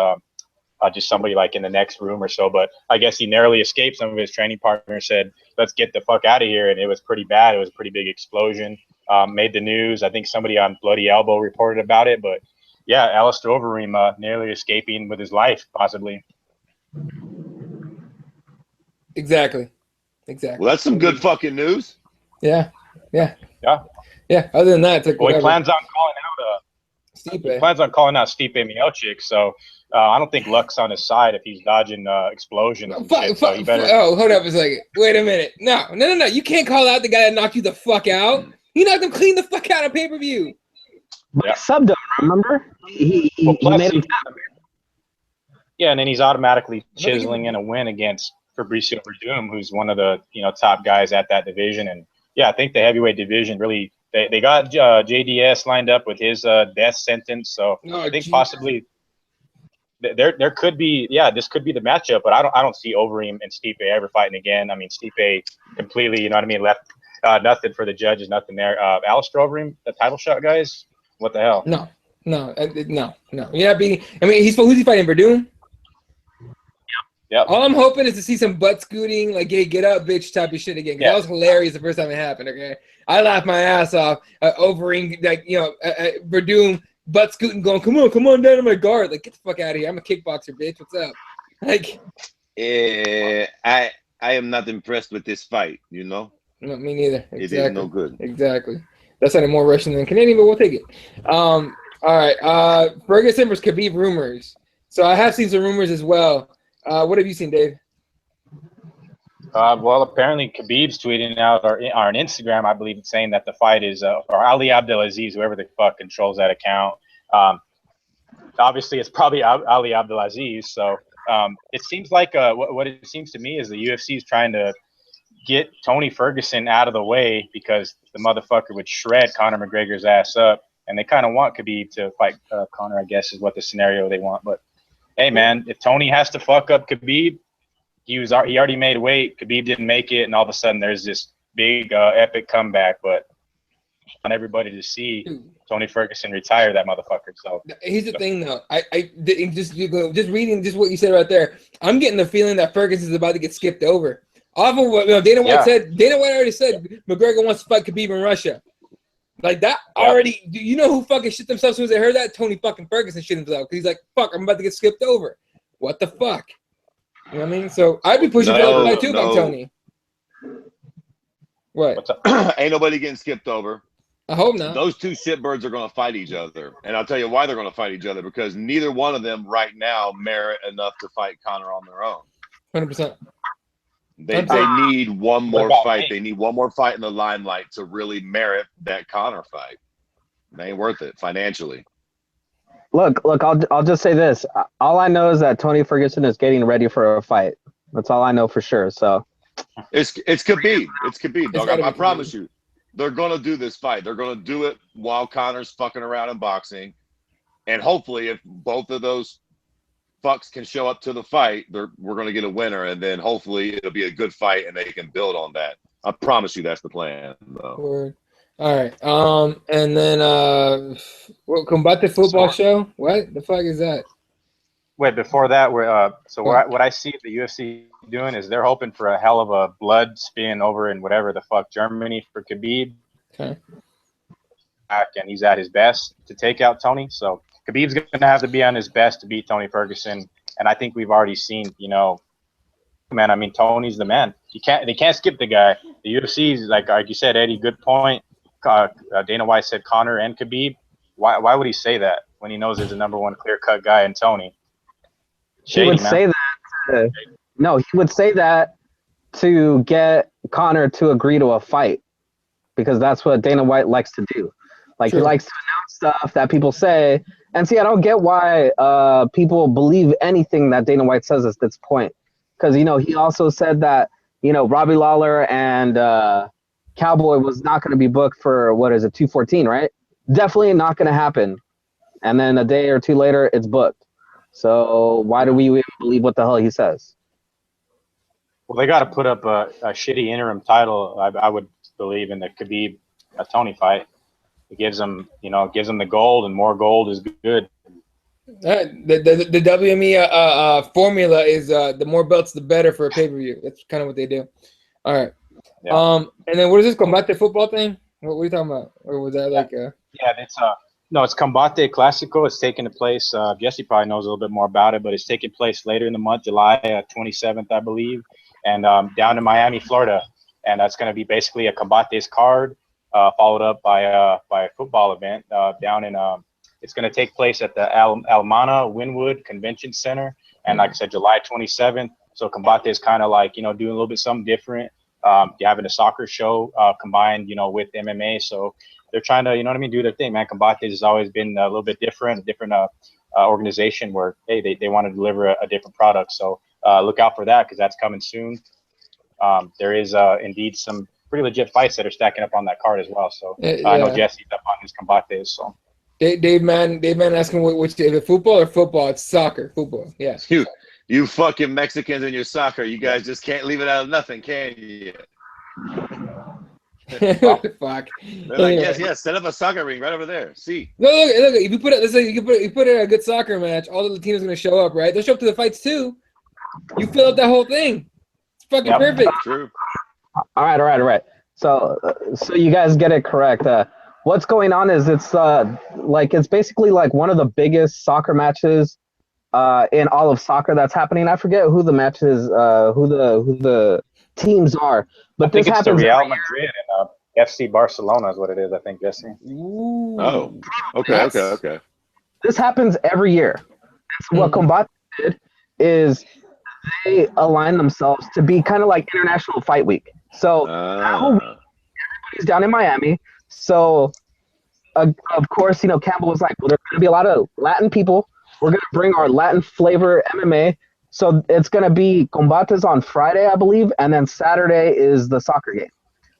just somebody like in the next room or so. But I guess he narrowly escaped. Some of his training partners said, "Let's get the fuck out of here," and it was pretty bad. It was a pretty big explosion. Made the news. I think somebody on Bloody Elbow reported about it. But yeah, Alistair Overeem nearly escaping with his life, possibly. Exactly. Well, that's some good fucking news. Yeah. Yeah. Other than that, it's like well, he plans on calling out Stipe Miocic. So I don't think luck's on his side if he's dodging explosions. So he better. Oh, hold up a second. Wait a minute. No. You can't call out the guy that knocked you the fuck out. He knocked him clean the fuck out of pay-per-view. But subbed him, remember? He made him tap. Yeah, and then he's automatically chiseling in a win against Fabricio Verdum, who's one of the top guys at that division. And yeah, I think the heavyweight division really they got JDS lined up with his death sentence. So I think possibly there could be this could be the matchup, but I don't see Overeem and Stipe ever fighting again. I mean, Stipe completely left nothing for the judges, nothing there. Alistair Overeem, the title shot guys, what the hell? No. You're not beating. I mean, who's he fighting? Verdum? Yeah. All I'm hoping is to see some butt scooting, like, hey, get up, bitch, type of shit again. That was hilarious the first time it happened. Okay, I laughed my ass off. Overeem, Verdum butt scooting, going, come on down to my guard. Like, get the fuck out of here. I'm a kickboxer, bitch. What's up? Like, I am not impressed with this fight. No, me neither. Exactly. It is no good. Exactly. That sounded more Russian than Canadian, but we'll take it. All right. Ferguson versus Khabib rumors. So I have seen some rumors as well. What have you seen, Dave? Well, apparently Khabib's tweeting out or on Instagram, I believe, saying that the fight is or Ali Abdelaziz, whoever the fuck controls that account. Obviously, it's probably Ali Abdelaziz. So it seems like what it seems to me is the UFC is trying to get Tony Ferguson out of the way because the motherfucker would shred Conor McGregor's ass up, and they kind of want Khabib to fight Conor, I guess, is what the scenario they want. But hey, man, if Tony has to fuck up Khabib, he already made weight. Khabib didn't make it, and all of a sudden there's this big epic comeback. But I want everybody to see Tony Ferguson retire that motherfucker. So here's the thing, though. I just reading just what you said right there. I'm getting the feeling that Ferguson is about to get skipped over. Off of what Dana White said. Dana White already said McGregor wants to fight Khabib in Russia. Like that already. Do you know who fucking shit themselves as soon as they heard that? Tony fucking Ferguson shit himself because he's like, "Fuck, I'm about to get skipped over." What the fuck? You know what I mean? So I'd be pushing for that fight too, if I'm Tony. What? Ain't nobody getting skipped over. I hope not. Those two shitbirds are going to fight each other, and I'll tell you why they're going to fight each other because neither one of them right now merit enough to fight Conor on their own. 100%. They need one more fight. They need one more fight in the limelight to really merit that Conor fight. They ain't worth it financially. Look, I'll just say this. All I know is that Tony Ferguson is getting ready for a fight. That's all I know for sure. So it's Khabib. It's Khabib, dog. I promise you. They're gonna do this fight. They're gonna do it while Conor's fucking around in boxing. And hopefully if both of those fucks can show up to the fight, we're gonna get a winner, and then hopefully it'll be a good fight and they can build on that. I promise you that's the plan, though. Word. All right. And then Combate Football Show. What the fuck is that? Wait, before that, what I see the UFC doing is they're hoping for a hell of a blood spin over in whatever the fuck Germany for Khabib. Okay. And he's at his best to take out Tony. So Khabib's going to have to be on his best to beat Tony Ferguson. And I think we've already seen, man, I mean, Tony's the man. They can't skip the guy. The UFC is like you said, Eddie, good point. Dana White said Conor and Khabib. Why would he say that when he knows there's a number one clear-cut guy in Tony? He would say that. No, he would say that to get Conor to agree to a fight because that's what Dana White likes to do. Like He likes to announce stuff that people say. And see, I don't get why people believe anything that Dana White says at this point. Because, he also said that Robbie Lawler and Cowboy was not going to be booked for, 214, right? Definitely not going to happen. And then a day or two later, it's booked. So why do we even believe what the hell he says? Well, they got to put up a shitty interim title, I would believe, in the Khabib Tony fight. It gives them, the gold, and more gold is good. The WME formula is the more belts, the better for a pay-per-view. That's kind of what they do. All right. Yeah. And then what is this Combate football thing? What are you talking about? Or was that like Yeah, it's Combate Classico. It's taking place. Jesse probably knows a little bit more about it, but it's taking place later in the month, July 27th, I believe, and down in Miami, Florida. And that's going to be basically a Combates card, followed up by a football event down in. It's going to take place at the Almana Wynwood Convention Center, and like I said, July 27th. So Combate is kind of like doing a little bit something different. You're having a soccer show combined, with MMA. So they're trying to, do their thing, man. Combate has always been a little bit different, a different organization where they want to deliver a different product. So look out for that, because that's coming soon. There is indeed some pretty legit fights that are stacking up on that card as well. So I know Jesse's up on his Combates. So Dave Man asking which is it football or football? It's soccer, football. Yeah. You fucking Mexicans and your soccer, you guys just can't leave it out of nothing, can you? Fuck. They're like, yes, set up a soccer ring right over there. See. Look, if you put it, let's say you put it in a good soccer match, all the Latinos are gonna show up, right? They'll show up to the fights too. You fill up that whole thing. It's fucking perfect. True. All right. So you guys get it correct. What's going on is it's basically like one of the biggest soccer matches in all of soccer that's happening. I forget who the matches, who the teams are, but this happens. It's the Real Madrid and FC Barcelona is what it is, I think, Jesse. Ooh. Oh, okay. This happens every year. So what Combate did is they align themselves to be kind of like International Fight Week. So that whole week, everybody's down in Miami. So of course, Campbell was like, well, there's going to be a lot of Latin people. We're going to bring our Latin flavor MMA. So it's going to be Combates on Friday, I believe, and then Saturday is the soccer game.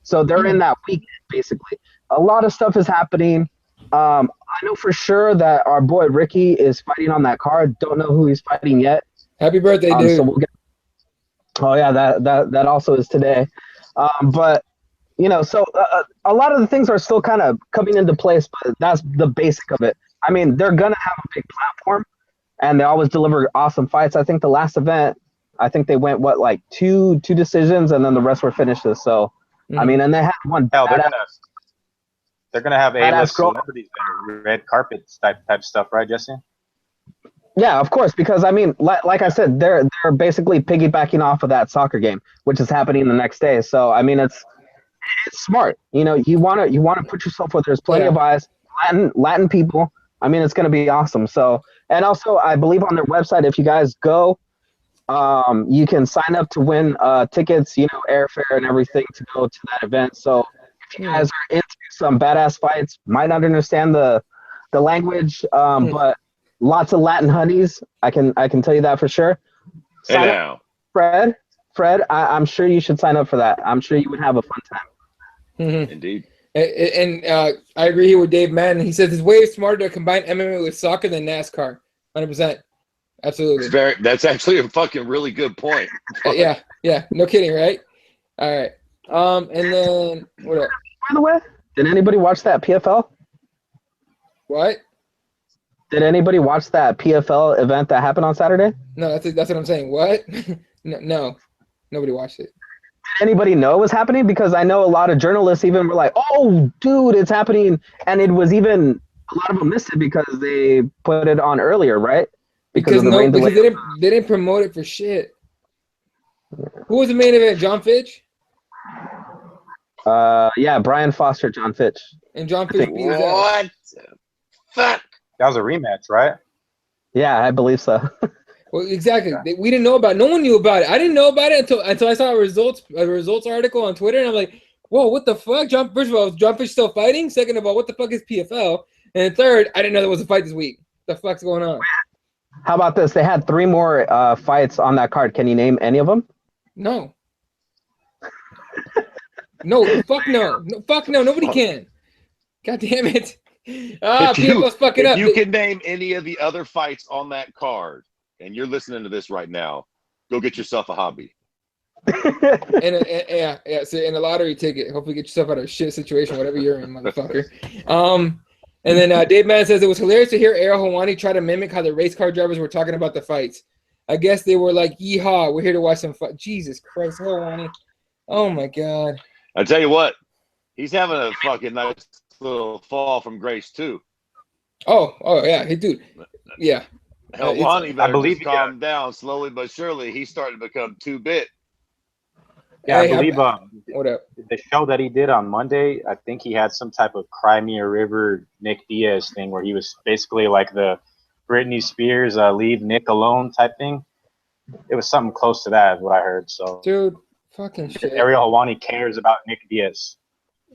So they're in that weekend, basically. A lot of stuff is happening. I know for sure that our boy Ricky is fighting on that card. Don't know who he's fighting yet. Happy birthday, dude. So we'll get. Oh yeah, that also is today. But so a lot of the things are still kind of coming into place, but that's the basic of it. I mean, they're gonna have a big platform, and they always deliver awesome fights. I think the last event, they went like two decisions, and then the rest were finishes. So I mean, and they had one. Hell, they're gonna have A-list celebrities there, red carpets type stuff, right, Jesse? Yeah, of course, because I mean, like I said, they're basically piggybacking off of that soccer game, which is happening the next day. So I mean, it's smart. You wanna put yourself where there's plenty of eyes, Latin people. I mean, it's gonna be awesome. So, and also, I believe on their website, if you guys go, you can sign up to win tickets, airfare and everything to go to that event. So if you guys are into some badass fights, might not understand the language, but lots of Latin honeys. I can tell you that for sure. Sign up, Fred, I'm sure you should sign up for that. I'm sure you would have a fun time. Indeed. And I agree here with Dave Madden. He says it's way smarter to combine MMA with soccer than NASCAR. 100%. Absolutely. That's actually a fucking really good point. Yeah. No kidding, right? All right. And then what else? By the way, did anybody watch that PFL? What? Did anybody watch that PFL event that happened on Saturday? No, that's what I'm saying. What? No, nobody watched it. Did anybody know it was happening? Because I know a lot of journalists even were like, "Oh, dude, it's happening," and it was even a lot of them missed it because they put it on earlier, right? Because they didn't promote it for shit. Who was the main event? John Fitch? Yeah, Brian Foster, John Fitch. And John Fitch beat his ass. What the fuck? That was a rematch, right? Yeah, I believe so. Well, exactly. We didn't know about it. No one knew about it. I didn't know about it until I saw a results article on Twitter, and I'm like, whoa, what the fuck? First of all, is John Fitch still fighting? Second of all, what the fuck is PFL? And third, I didn't know there was a fight this week. What the fuck's going on? How about this? They had 3 more fights on that card. Can you name any of them? No. No, fuck no. No, fuck no. Nobody can. God damn it. PFL's fucking if up. you can name any of the other fights on that card, and you're listening to this right now, go get yourself a hobby. Yeah. So in a lottery ticket, hopefully get yourself out of a shit situation, whatever you're in, motherfucker. And then Dave Madden says it was hilarious to hear Ariel Helwani try to mimic how the race car drivers were talking about the fights. I guess they were like, "Yeehaw, we're here to watch some fight." Jesus Christ, Helwani. Oh my God. I tell you what, he's having a fucking nice little fall from grace too. Oh yeah, hey dude, yeah. Helwani better just calm down slowly but surely. He's starting to become 2-bit. Yeah, Hey, I believe what up? the show that he did on Monday, I think he had some type of Crimea River Nick Diaz thing where he was basically like the Britney Spears leave Nick alone type thing. It was something close to that is what I heard. So Dude, fucking shit. Ariel Helwani cares about Nick Diaz.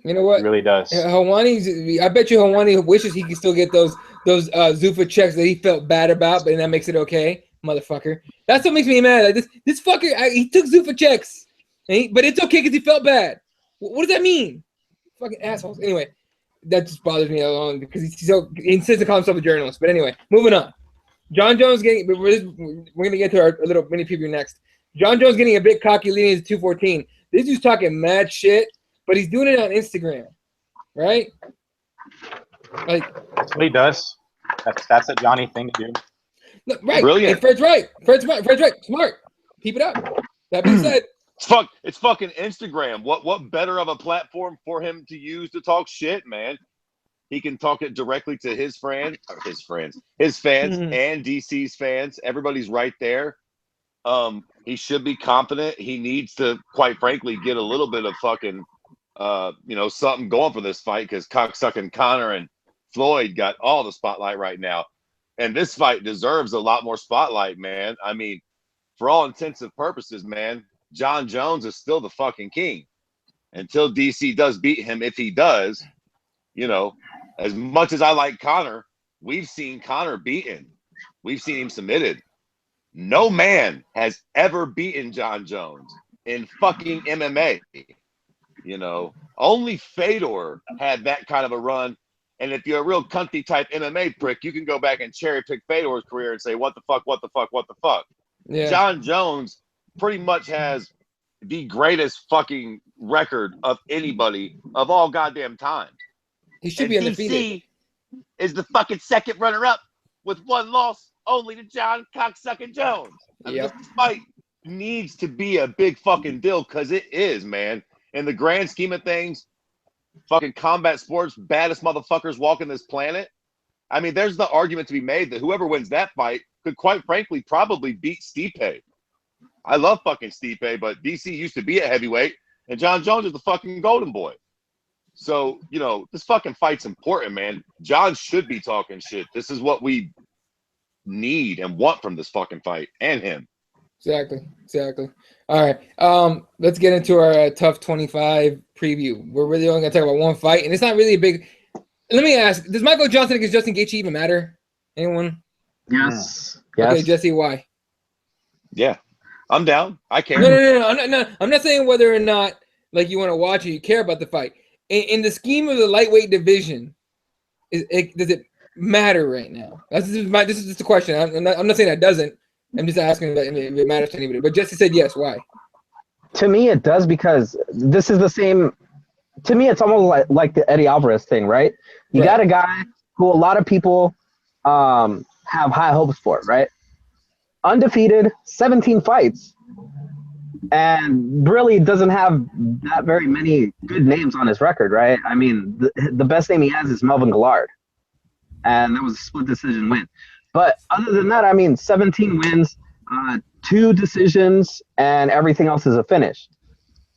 You know what? He really does. Helwani's. I bet you Helwani wishes he could still get those Zuffa checks that he felt bad about, but that makes it okay, motherfucker. That's what makes me mad. Like this fucker, he took Zuffa checks, but it's okay because he felt bad. What does that mean? Fucking assholes. Anyway, that just bothers me alone because he insists to call himself a journalist. But anyway, moving on. John Jones getting. We're gonna get to our little mini preview next. John Jones getting a bit cocky leading into 214. This dude's talking mad shit, but he's doing it on Instagram, right? Like that's what he does. That's a Johnny thing to do. No, right. Brilliant. And Fred's right. Fred's right. Smart. Keep it up. That being said, It's fucking Instagram. What better of a platform for him to use to talk shit, man? He can talk it directly to his fans, and DC's fans. Everybody's right there. He should be confident. He needs to, quite frankly, get a little bit of fucking, something going for this fight because cocksucking Conor and Floyd got all the spotlight right now. And this fight deserves a lot more spotlight, man. I mean, for all intents and purposes, man, John Jones is still the fucking king. Until DC does beat him, if he does, as much as I like Conor, we've seen Conor beaten. We've seen him submitted. No man has ever beaten John Jones in fucking MMA. Only Fedor had that kind of a run. And if you're a real cunty type MMA prick, you can go back and cherry pick Fedor's career and say, what the fuck? Yeah. John Jones pretty much has the greatest fucking record of anybody of all goddamn time. He should be undefeated. DC is the fucking second runner-up with one loss only to John cocksucking Jones. This fight needs to be a big fucking deal because it is, man. In the grand scheme of things, fucking combat sports, baddest motherfuckers walking this planet. I mean, there's the argument to be made that whoever wins that fight could, quite frankly, probably beat Stipe. I love fucking Stipe, but DC used to be a heavyweight, and John Jones is the fucking golden boy. So, this fucking fight's important, man. John should be talking shit. This is what we need and want from this fucking fight, and him. Exactly. All right. Let's get into our TUF 25 preview. We're really only gonna talk about one fight, and it's not really a big. Let me ask: does Michael Johnson against Justin Gaethje even matter? Anyone? Yes. Okay, Jesse, why? Yeah, I'm down. I care. No. I'm not saying whether or not like you want to watch it, you care about the fight. In the scheme of the lightweight division, does it matter right now? This is just a question. I'm not saying that doesn't. I'm just asking if it matters to anybody. But Jesse said yes. Why? To me, it does because this is the same. To me, it's almost like the Eddie Alvarez thing, right? You got a guy who a lot of people have high hopes for, right? Undefeated, 17 fights, and really doesn't have that very many good names on his record, right? I mean, the best name he has is Melvin Gillard, and that was a split decision win. But other than that, I mean, 17 wins, 2 decisions, and everything else is a finish.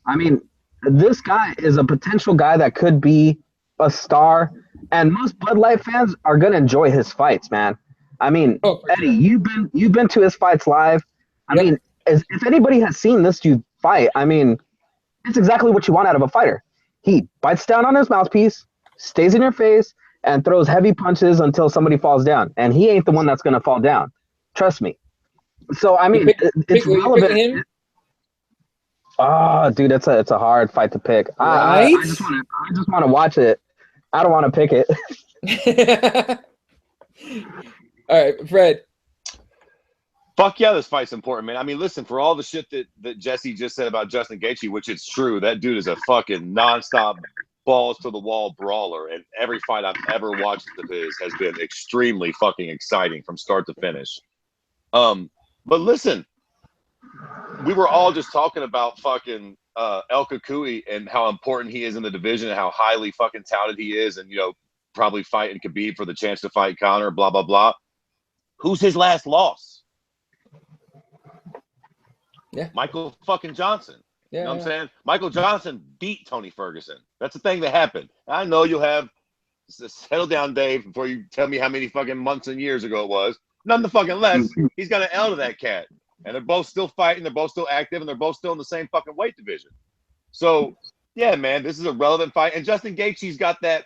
I mean, this guy is a potential guy that could be a star, and most Bud Light fans are gonna enjoy his fights, man. I mean, Eddie, you've been to his fights live. I mean, if anybody has seen this dude fight, I mean, it's exactly what you want out of a fighter. He bites down on his mouthpiece, stays in your face, and throws heavy punches until somebody falls down. And he ain't the one that's going to fall down. Trust me. So, I mean, it's relevant. Oh, dude, it's a hard fight to pick. Right? I just want to watch it. I don't want to pick it. All right, Fred. Fuck yeah, this fight's important, man. I mean, listen, for all the shit that Jesse just said about Justin Gaethje, which it's true, that dude is a fucking nonstop balls to the wall brawler, and every fight I've ever watched of his has been extremely fucking exciting from start to finish. But listen, we were all just talking about fucking El Kukui and how important he is in the division and how highly fucking touted he is, and probably fighting Khabib for the chance to fight Conor, blah blah blah. Who's his last loss? Yeah. Michael fucking Johnson. Yeah, You know what I'm saying? Michael Johnson beat Tony Ferguson. That's the thing that happened. I know you'll have settle down, Dave, before you tell me how many fucking months and years ago it was. None the fucking less. He's got an L to that cat. And they're both still fighting, they're both still active, and they're both still in the same fucking weight division. So yeah, man, this is a relevant fight. And Justin Gaethje's got that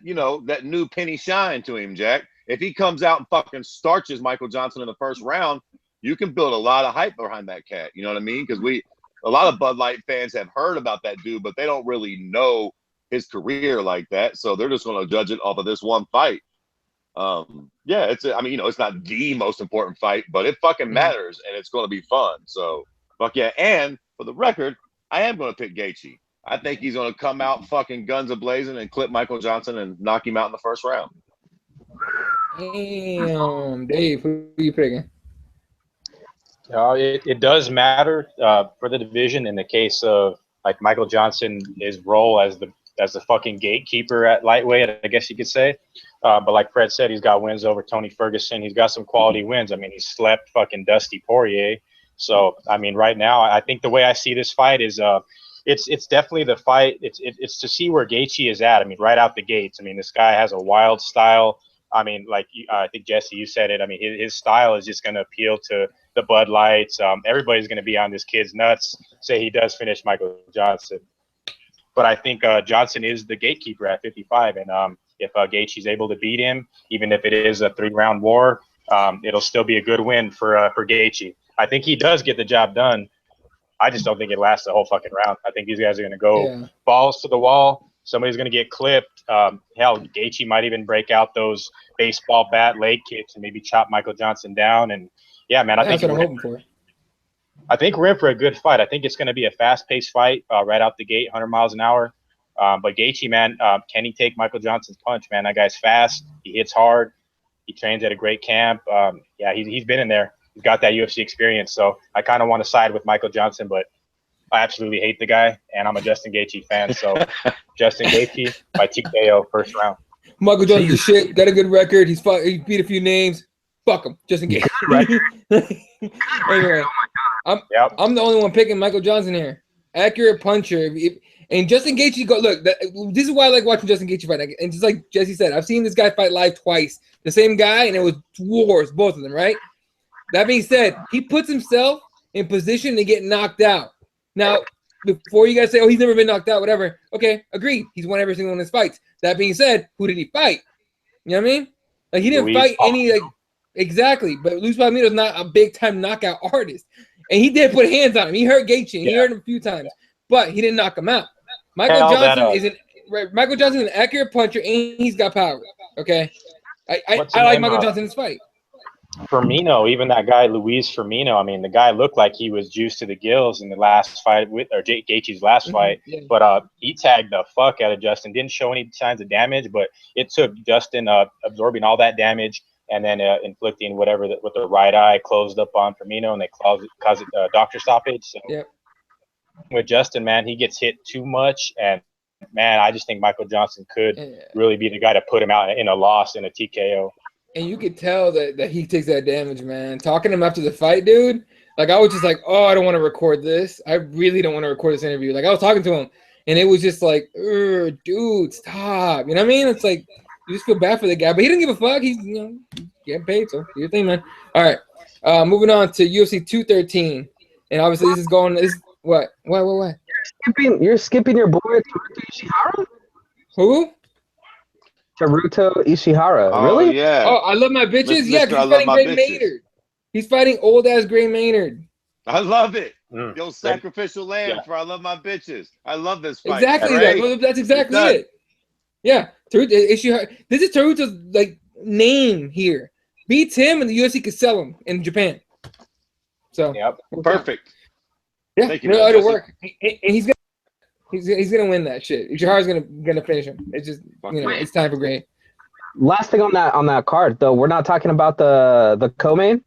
new penny shine to him, Jack. If he comes out and fucking starches Michael Johnson in the first round, you can build a lot of hype behind that cat. You know what I mean? Because a lot of Bud Light fans have heard about that dude, but they don't really know his career like that. So they're just going to judge it off of this one fight. Yeah, it's not the most important fight, but it fucking matters, and it's going to be fun. So fuck yeah. And for the record, I am going to pick Gaethje. I think he's going to come out fucking guns a-blazing and clip Michael Johnson and knock him out in the first round. Damn, Dave, who are you picking? It does matter for the division in the case of like Michael Johnson, his role as the fucking gatekeeper at lightweight, I guess you could say. But like Fred said, he's got wins over Tony Ferguson. He's got some quality wins. I mean, he slept fucking Dusty Poirier. So I mean, right now, I think the way I see this fight is it's definitely the fight. It's to see where Gaethje is at. I mean, right out the gates. I mean, this guy has a wild style. I mean, like I think Jesse, you said it. I mean, his style is just going to appeal to the Bud Lights. Everybody's going to be on this kid's nuts. Say he does finish Michael Johnson, but I think Johnson is the gatekeeper at 55, and if Gaethje's able to beat him, even if it is a 3-round war, it'll still be a good win for Gaethje. I think he does get the job done. I just don't think it lasts the whole fucking round. I think these guys are going to go balls to the wall. Somebody's going to get clipped. Hell, Gaethje might even break out those baseball bat leg kicks and maybe chop Michael Johnson down. And yeah, man, That's what I'm hoping for. I think we're in for a good fight. I think it's going to be a fast-paced fight right out the gate, 100 miles an hour. But Gaethje, man, can he take Michael Johnson's punch, man? That guy's fast. He hits hard. He trains at a great camp. Yeah, he's been in there. He's got that UFC experience. So I kind of want to side with Michael Johnson, but I absolutely hate the guy, and I'm a Justin Gaethje fan. So Justin Gaethje by TKO first round. Michael Johnson's shit. Got a good record. He beat a few names. Fuck him. Justin Gaethje. Anyway, I'm the only one picking Michael Johnson here. Accurate puncher. And Justin Gaethje, this is why I like watching Justin Gaethje fight. And just like Jesse said, I've seen this guy fight live twice. The same guy, and it was wars, both of them, right? That being said, he puts himself in position to get knocked out. Now, before you guys say, oh, he's never been knocked out, whatever. Okay, agreed. He's won every single one of his fights. That being said, who did he fight? You know what I mean? Like, he didn't fight any, exactly. But Luis Palomito's not a big-time knockout artist. And he did put hands on him. He hurt Gaethje. He hurt him a few times. But he didn't knock him out. Michael Johnson is an accurate puncher, and he's got power. Okay? I like Michael Johnson in this fight. Firmino, even that guy Luis Firmino. I mean, the guy looked like he was juiced to the gills in the last fight Gaethje's last fight. Yeah. But he tagged the fuck out of Justin. Didn't show any signs of damage, but it took Justin absorbing all that damage and then inflicting whatever with the right eye, closed up on Firmino, and they caused it doctor stoppage. So with Justin, man, he gets hit too much, and man, I just think Michael Johnson could really be the guy to put him out in a loss in a TKO. And you could tell that he takes that damage, man. Talking to him after the fight, dude, like I was just like, oh, I don't want to record this. I really don't want to record this interview. Like I was talking to him, and it was just like, dude, stop. You know what I mean? It's like you just feel bad for the guy, but he didn't give a fuck. He's getting paid, so do your thing, man. All right, moving on to UFC 213, and obviously this is going. What? You're skipping your boy Teruto Ishihara? Who? Teruto Ishihara. Oh, really? Yeah. Oh, I love my bitches. Yeah, he's fighting Gray Maynard. He's fighting old ass Gray Maynard. I love it. Yo, sacrificial lamb for I love my bitches. I love this fight. Exactly. That's exactly it. Yeah. This is Teruto's like name here. Beats him, and the UFC could sell him in Japan. So perfect. Yeah, Thank you, it'll work. And he's gonna win that shit. Ishihara's gonna finish him. It's just it's time for Gray. Last thing on that card though, we're not talking about the co-main,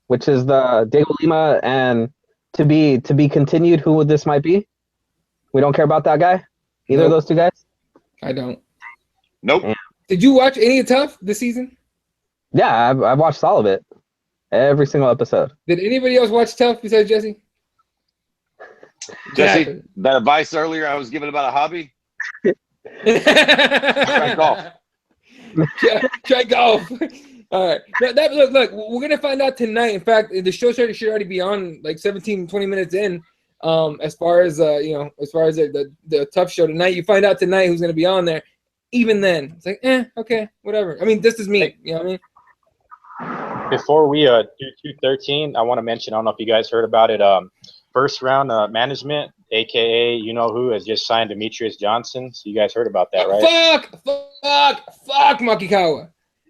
which is the Diego Lima and to be continued. Who this might be? We don't care about that guy. Either of those two guys. I don't. Nope. Yeah. Did you watch any of TUF this season? Yeah, I've watched all of it. Every single episode. Did anybody else watch TUF besides Jesse? Jesse, that advice earlier I was giving about a hobby. Try golf. Try golf. All right. Look, we're gonna find out tonight. In fact, the show should already be on like 17, 20 minutes in. As far as the TUF show tonight, you find out tonight who's gonna be on there. Even then, it's like, okay, whatever. I mean, this is me. You know what I mean? Before we do 213, I want to mention, I don't know if you guys heard about it. First Round Management, aka you know who, has just signed Demetrius Johnson. So you guys heard about that, right? Fuck Makikawa.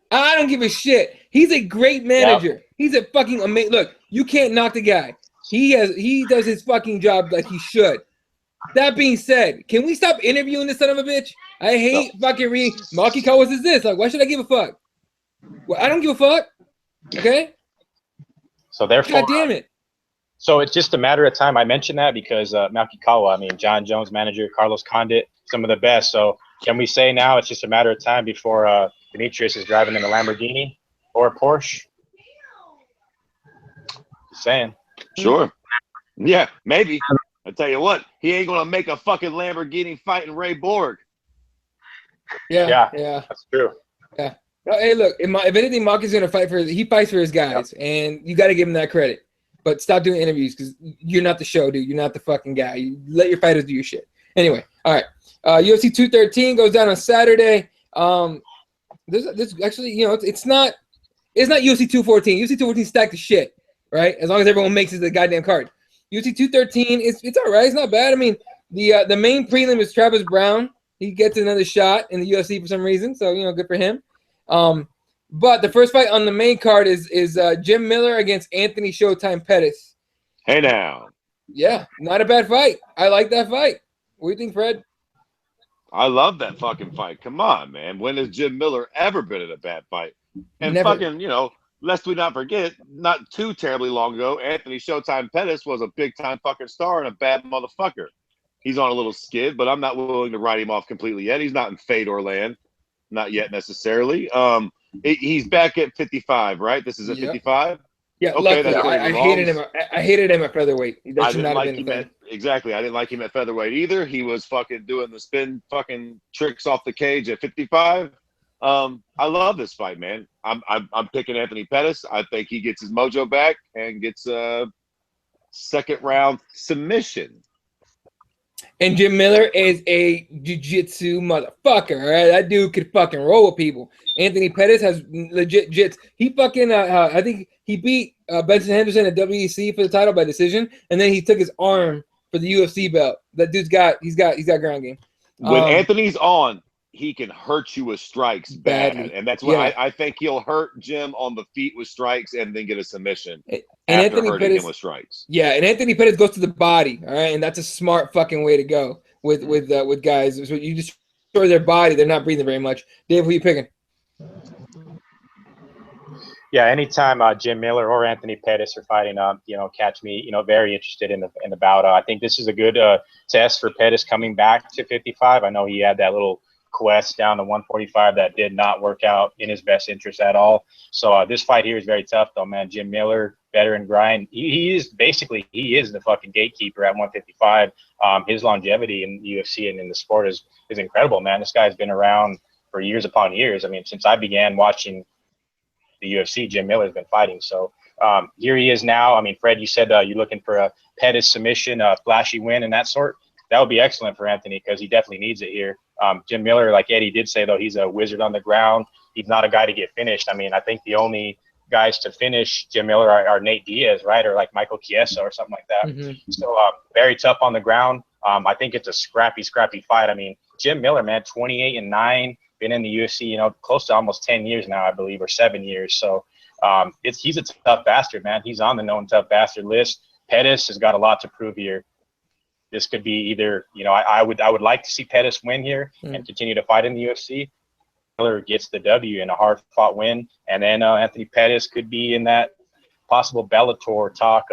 I don't give a shit. He's a great manager. Yep. He's a fucking amazing. Look, you can't knock the guy. He does his fucking job like he should. That being said, can we stop interviewing this son of a bitch? I hate fucking reading Makikawa is this. Like, why should I give a fuck? Well, I don't give a fuck. Okay. So therefore, God damn it. So it's just a matter of time. I mentioned that because Makikawa, I mean, John Jones manager, Carlos Condit, some of the best. So can we say now it's just a matter of time before Demetrius is driving in a Lamborghini or a Porsche? Just saying. Sure. Yeah, maybe. I tell you what, he ain't gonna make a fucking Lamborghini fighting Ray Borg. Yeah. That's true. Yeah. No, hey, look, if anything, Mark is gonna fight he fights for his guys, and you got to give him that credit. But stop doing interviews because you're not the show, dude. You're not the fucking guy. You let your fighters do your shit. Anyway, all right. UFC 213 goes down on Saturday. This actually, it's not UFC 214. UFC 214 stacked the shit, right? As long as everyone makes it to the goddamn card. UFC 213 it's all right. It's not bad. I mean, the main prelim is Travis Brown. He gets another shot in the UFC for some reason, so good for him. But the first fight on the main card is Jim Miller against Anthony Showtime Pettis. Hey now. Yeah, not a bad fight. I like that fight. What do you think, Fred? I love that fucking fight. Come on, man. When has Jim Miller ever been in a bad fight? And Never. Fucking, lest we not forget, not too terribly long ago, Anthony Showtime Pettis was a big-time fucking star and a bad motherfucker. He's on a little skid, but I'm not willing to write him off completely yet. He's not in Fedor land. Not yet necessarily. He's back at 55, right? This is at 55? Yeah, okay, luckily, I hated him at featherweight. I didn't like him exactly. I didn't like him at featherweight either. He was fucking doing the spin fucking tricks off the cage at 55. I love this fight, man. I'm picking Anthony Pettis. I think he gets his mojo back and gets a second round submission. And Jim Miller is a jiu-jitsu motherfucker, all right? That dude could fucking roll with people. Anthony Pettis has legit jits. He fucking, I think he beat Benson Henderson at WEC for the title by decision, and then he took his arm for the UFC belt. That dude's got ground game. When Anthony's on, he can hurt you with strikes badly. And that's what I think he'll hurt Jim on the feet with strikes and then get a submission and after Anthony hurting Pettis, him with strikes. Yeah, and Anthony Pettis goes to the body, all right? And that's a smart fucking way to go with guys. So you destroy their body, they're not breathing very much. Dave, who you picking? Yeah, anytime Jim Miller or Anthony Pettis are fighting, catch me, very interested in the bout. I think this is a good test for Pettis coming back to 55. I know he had that little quest down to 145 that did not work out in his best interest at all. So this fight here is very tough, though, man. Jim Miller, veteran grind. He is the fucking gatekeeper at 155. His longevity in UFC and in the sport is incredible, man. This guy's been around for years upon years. I mean, since I began watching the UFC, Jim Miller's been fighting. So here he is now. I mean, Fred, you said you're looking for a Pettis submission, a flashy win and that sort. That would be excellent for Anthony because he definitely needs it here. Jim Miller, like Eddie did say, though, he's a wizard on the ground. He's not a guy to get finished. I mean, I think the only guys to finish Jim Miller are Nate Diaz, right, or like Michael Chiesa or something like that. Mm-hmm. So very tough on the ground. I think it's a scrappy fight. I mean, Jim Miller, man, 28-9, been in the UFC, you know, close to almost 10 years now, I believe, or 7 years. So he's a tough bastard, man. He's on the known tough bastard list. Pettis has got a lot to prove here. This could be either, you know, I would like to see Pettis win here and continue to fight in the UFC. Miller gets the W in a hard-fought win, and then Anthony Pettis could be in that possible Bellator talk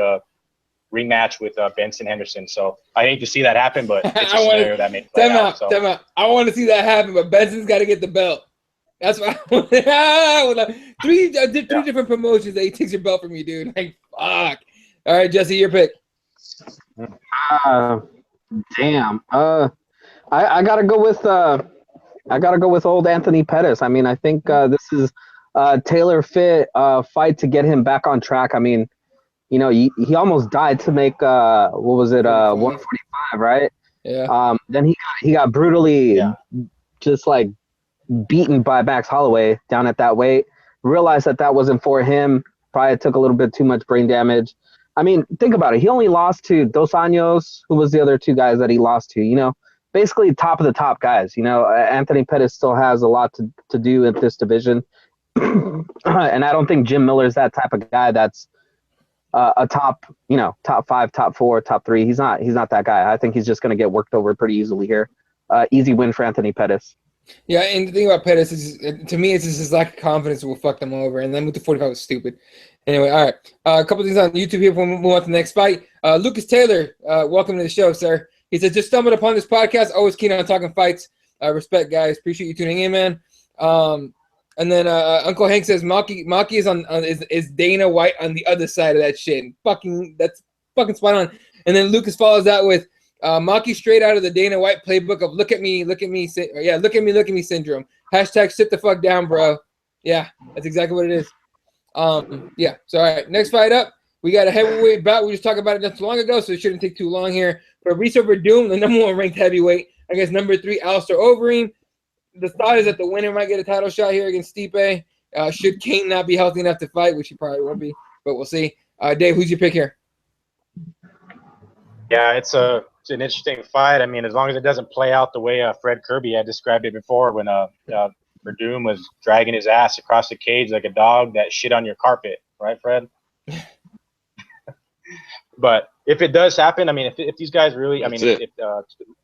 rematch with Benson Henderson. So I hate to see that happen, but it's a scenario that may play out. Time out. I want to see that happen, but Benson's got to get the belt. That's why I want three different promotions that he takes your belt from you, dude. Like, fuck. All right, Jesse, your pick. Damn. I gotta go with old Anthony Pettis. I mean, I think this is a tailor fit fight to get him back on track. I mean, you know, he almost died to make 145, right? Yeah. Then he got brutally just like beaten by Max Holloway down at that weight. Realized that wasn't for him. Probably took a little bit too much brain damage. I mean, think about it. He only lost to Dos Anjos. Who was the other two guys that he lost to? You know, basically top of the top guys. You know, Anthony Pettis still has a lot to do in this division. And I don't think Jim Miller's that type of guy that's a top 5, top 4, top 3. He's not that guy. I think he's just going to get worked over pretty easily here. Easy win for Anthony Pettis. Yeah, and the thing about Pettis is, to me, it's just his lack of confidence will fuck them over. And then with the 45 was stupid. Anyway, all right. A couple things on YouTube here before we move on to the next fight. Lucas Taylor, welcome to the show, sir. He said, just stumbled upon this podcast. Always keen on talking fights. Respect, guys. Appreciate you tuning in, man. And then Uncle Hank says, Maki is Dana White on the other side of that shit. And that's fucking spot on. And then Lucas follows that with, Maki straight out of the Dana White playbook of look at me syndrome. Hashtag sit the fuck down, bro. Yeah, that's exactly what it is. Yeah. So all right, next fight up, we got a heavyweight bout. We just talked about it not too long ago, so it shouldn't take too long here. Fabricio Verdum, the number 1 ranked heavyweight, against number 3 Alistair Overeem. The thought is that the winner might get a title shot here against Stipe. Should Kane not be healthy enough to fight, which he probably won't be, but we'll see. Dave, who's your pick here? Yeah, it's an interesting fight. I mean, as long as it doesn't play out the way Fred Kirby had described it before, when Verdum was dragging his ass across the cage like a dog that shit on your carpet, right, Fred? But if it does happen, I mean, if these guys really, I mean, if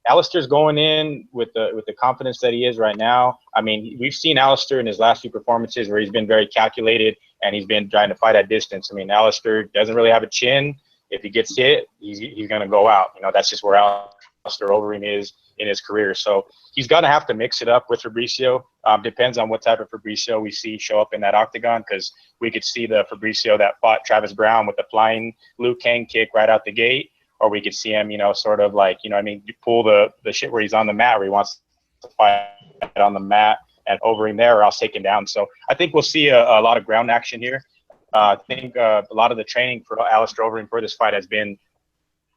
Alistair's going in with the confidence that he is right now, I mean, we've seen Alistair in his last 2 performances where he's been very calculated and he's been trying to fight at distance. I mean, Alistair doesn't really have a chin. If he gets hit, he's going to go out. You know, that's just where Alistair Overeem is in his career. So he's going to have to mix it up with Fabricio. Depends on what type of Fabricio we see show up in that octagon, because we could see the Fabricio that fought Travis Brown with the flying Liu Kang kick right out the gate, or we could see him, you know, sort of like, you know, I mean, you pull the shit where he's on the mat, where he wants to fight on the mat and Overeem there, or else taken down. So I think we'll see a lot of ground action here. I think a lot of the training for Alistair Overeem for this fight has been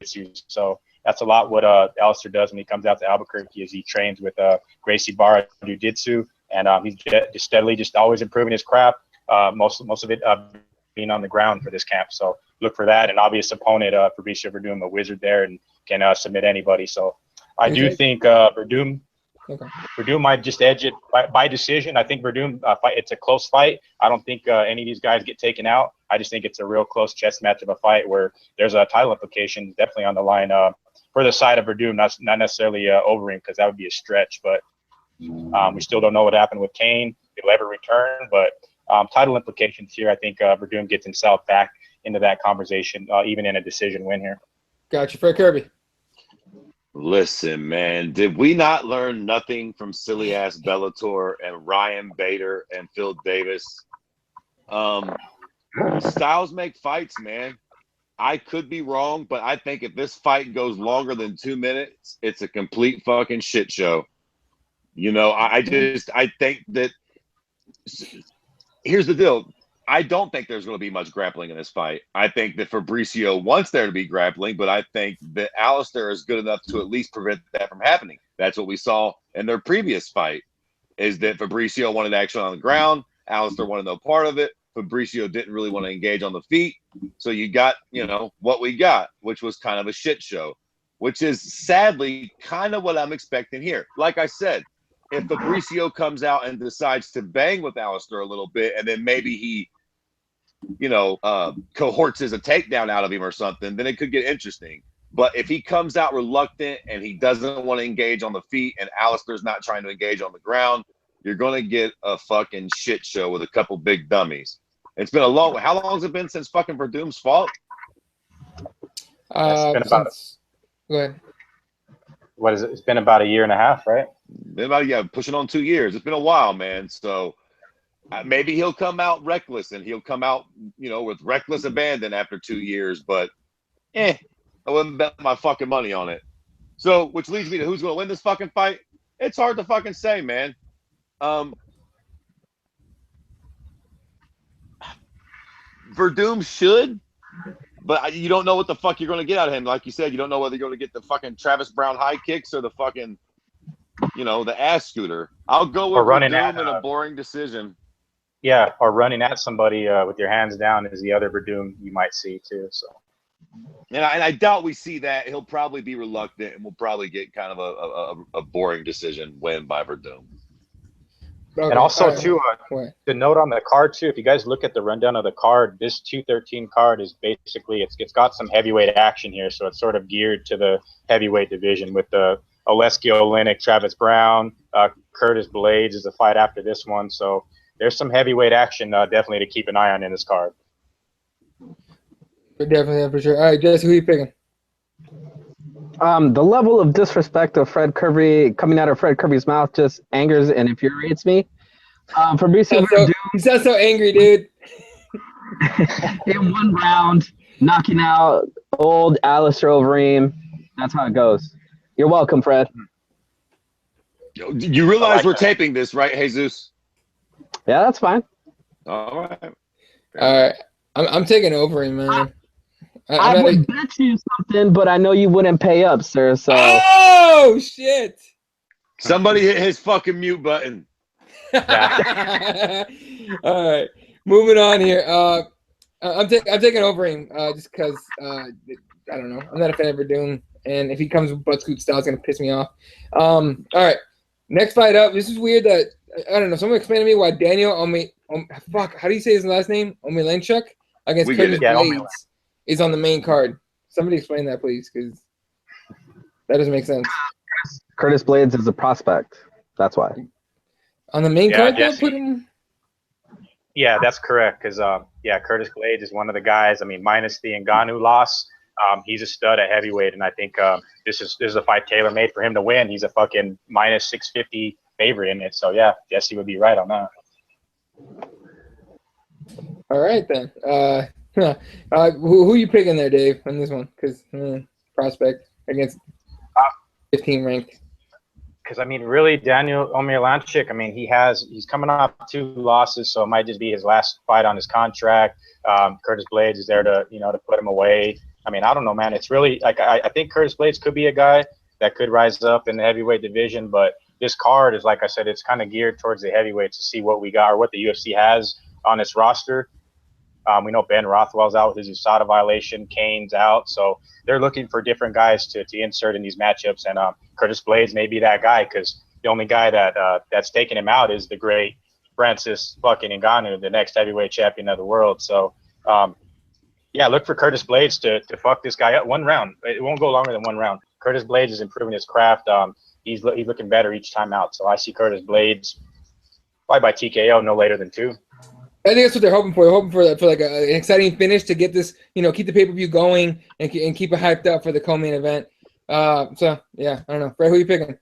issues. So that's a lot what Alistair does when he comes out to Albuquerque, is he trains with Gracie Barra Jiu-Jitsu, and he's just steadily always improving his craft. Most of it being on the ground for this camp. So look for that. An obvious opponent, Fabricio Verdum, a wizard there, and can submit anybody. So I do think Verdum might just edge it by decision. I think Verdum fight. It's a close fight. I don't think any of these guys get taken out. I just think it's a real close chess match of a fight where there's a title implication definitely on the line for the side of Verdum, not necessarily Overeem, because that would be a stretch. But we still don't know what happened with Kane. He'll ever return, but title implications here. I think Verdum gets himself back into that conversation, even in a decision win here. Gotcha. Fred Kirby. Listen, man, did we not learn nothing from silly ass Bellator and Ryan Bader and Phil Davis? Styles make fights, man. I could be wrong, but I think if this fight goes longer than 2 minutes, it's a complete fucking shit show. You know, I think that here's the deal. I don't think there's going to be much grappling in this fight. I think that Fabricio wants there to be grappling, but I think that Alistair is good enough to at least prevent that from happening. That's what we saw in their previous fight, is that Fabricio wanted action on the ground. Alistair wanted no part of it. Fabricio didn't really want to engage on the feet. So you got, what we got, which was kind of a shit show, which is sadly kind of what I'm expecting here. Like I said, if Fabricio comes out and decides to bang with Alistair a little bit, and then maybe he, cohorts a takedown out of him or something, then it could get interesting. But if he comes out reluctant and he doesn't want to engage on the feet and Alistair's not trying to engage on the ground, you're going to get a fucking shit show with a couple big dummies. It's been how long has it been since fucking Verdum's fought? It's been go ahead. What is it? It's been about a year and a half, right? Been about, pushing on 2 years. It's been a while, man. So maybe he'll come out reckless and he'll come out, with reckless abandon after 2 years. But, I wouldn't bet my fucking money on it. So, which leads me to who's going to win this fucking fight. It's hard to fucking say, man. Verdum should, but you don't know what the fuck you're going to get out of him. Like you said, you don't know whether you're going to get the fucking Travis Brown high kicks or the fucking, the ass scooter. I'll go with Verdum in a boring decision. Yeah, or running at somebody with your hands down is the other Verdum you might see too. So, and I doubt we see that. He'll probably be reluctant, and we'll probably get kind of a boring decision win by Verdum. Okay. And also, too, the note on the card, too, if you guys look at the rundown of the card, this 213 card is basically, it's got some heavyweight action here, so it's sort of geared to the heavyweight division with the Oleski Oleinik, Travis Brown, Curtis Blades is a fight after this one, so there's some heavyweight action definitely to keep an eye on in this card. Definitely, for sure. All right, Jesse, who are you picking? The level of disrespect of Fred Kirby coming out of Fred Kirby's mouth just angers and infuriates me. Fabricio Verdum, he sounds so angry, dude. In one round, knocking out old Alistair Overeem. That's how it goes. You're welcome, Fred. You realize we're taping this, right, Jesus? Yeah, that's fine. All right. All right. I'm taking Overeem, man. I would bet you something, but I know you wouldn't pay up, sir. So. Oh shit! Somebody hit his fucking mute button. All right, moving on here. I'm taking Overeem just because I don't know. I'm not a fan of Verdum, and if he comes with butt scoot style, it's gonna piss me off. All right, next fight up. This is weird that I don't know. Someone explain to me why Daniel how do you say his last name? Omilenchuk against Curtis Blades is on the main card. Somebody explain that, please, because that doesn't make sense. Curtis Blades is a prospect. That's why. On the main card, they'll put him. Yeah, that's correct. Because Curtis Blades is one of the guys. I mean, minus the Ngannou loss, he's a stud at heavyweight, and I think this is a fight tailor made for him to win. He's a fucking minus 650 favorite in it. So yeah, Jesse would be right on that. All right then. Who you picking there, Dave, on this one? Because prospect against 15 ranked. Because I mean, really, Daniel Omilanchik. I mean, he's coming off 2 losses, so it might just be his last fight on his contract. Curtis Blades is there to put him away. I mean, I don't know, man. It's really like I think Curtis Blades could be a guy that could rise up in the heavyweight division, but this card is, like I said, it's kind of geared towards the heavyweights to see what we got or what the UFC has on its roster. We know Ben Rothwell's out with his USADA violation. Kane's out. So they're looking for different guys to insert in these matchups. And Curtis Blades may be that guy because the only guy that's taking him out is the great Francis fucking Ngannou, the next heavyweight champion of the world. So, look for Curtis Blades to fuck this guy up 1 round. It won't go longer than 1 round. Curtis Blades is improving his craft. He's looking better each time out. So I see Curtis Blades probably by TKO no later than 2. I think that's what they're hoping for. They're hoping for like an exciting finish to get this, keep the pay-per-view going and keep it hyped up for the co-main event. So yeah, I don't know. Fred, who are you picking?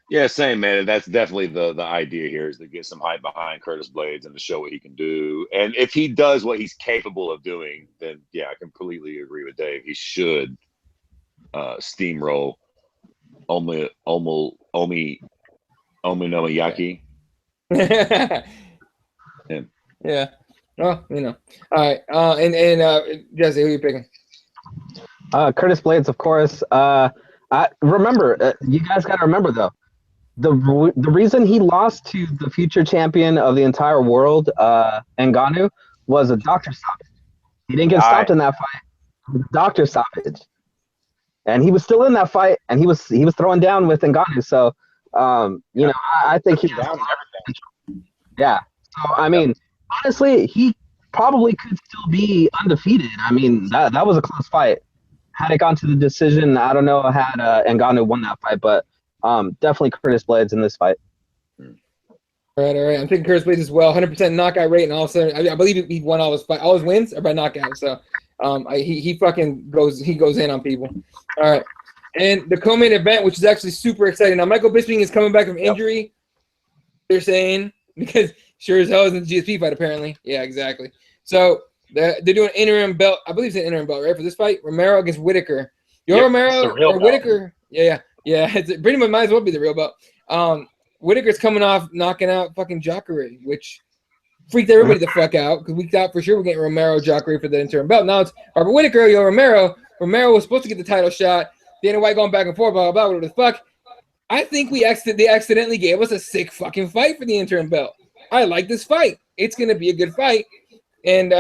Yeah, same, man. That's definitely the idea here is to get some hype behind Curtis Blades and to show what he can do. And if he does what he's capable of doing, then yeah, I completely agree with Dave. He should steamroll Ominomiyaki. Yeah. Well, All right. And Jesse, who are you picking? Curtis Blades, of course. Remember, you guys got to remember though, the reason he lost to the future champion of the entire world, Ngannou, was a doctor stoppage. He didn't get stopped in that fight. It was a doctor stoppage, and he was still in that fight, and he was throwing down with Ngannou. So, you know, I think he has yeah. So I mean, honestly, he probably could still be undefeated. I mean, that was a close fight. Had it gone to the decision, I don't know had Ngannou won that fight, but definitely Curtis Blades in this fight. All right. I'm taking Curtis Blades as well. 100% knockout rate, and all of a sudden, I believe he won all his wins are by knockout. So, he fucking goes in on people. All right, and the co-main event, which is actually super exciting. Now, Michael Bisping is coming back from injury. They're saying because sure as hell is in the GSP fight apparently. Yeah, exactly. So they're doing interim belt. I believe it's an interim belt, right, for this fight. Romero against Whitaker. Romero or Whitaker. Yeah. It's pretty much might as well be the real belt. Whitaker's coming off knocking out fucking Jacare, which freaked everybody the fuck out because we thought for sure we're getting Romero Jacare for the interim belt. Now it's Robert Whitaker, Romero. Romero was supposed to get the title shot. Dana White going back and forth, blah, blah, blah, whatever the fuck. I think they accidentally gave us a sick fucking fight for the interim belt. I like this fight. It's going to be a good fight. And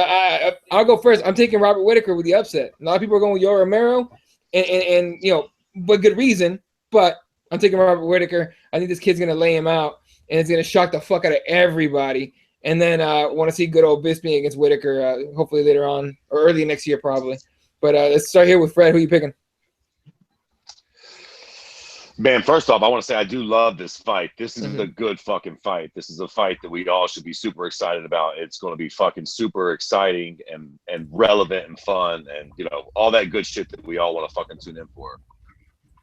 I'll go first. I'm taking Robert Whitaker with the upset. A lot of people are going with Yoel Romero, and you know, but good reason. But I'm taking Robert Whitaker. I think this kid's going to lay him out, and it's going to shock the fuck out of everybody. And then I want to see good old Bisping against Whitaker, hopefully later on or early next year probably. But let's start here with Fred. Who are you picking? Man, first off, I want to say I do love this fight. This is a good fucking fight. This is a fight that we all should be super excited about. It's going to be fucking super exciting and relevant and fun and, you know, all that good shit that we all want to fucking tune in for.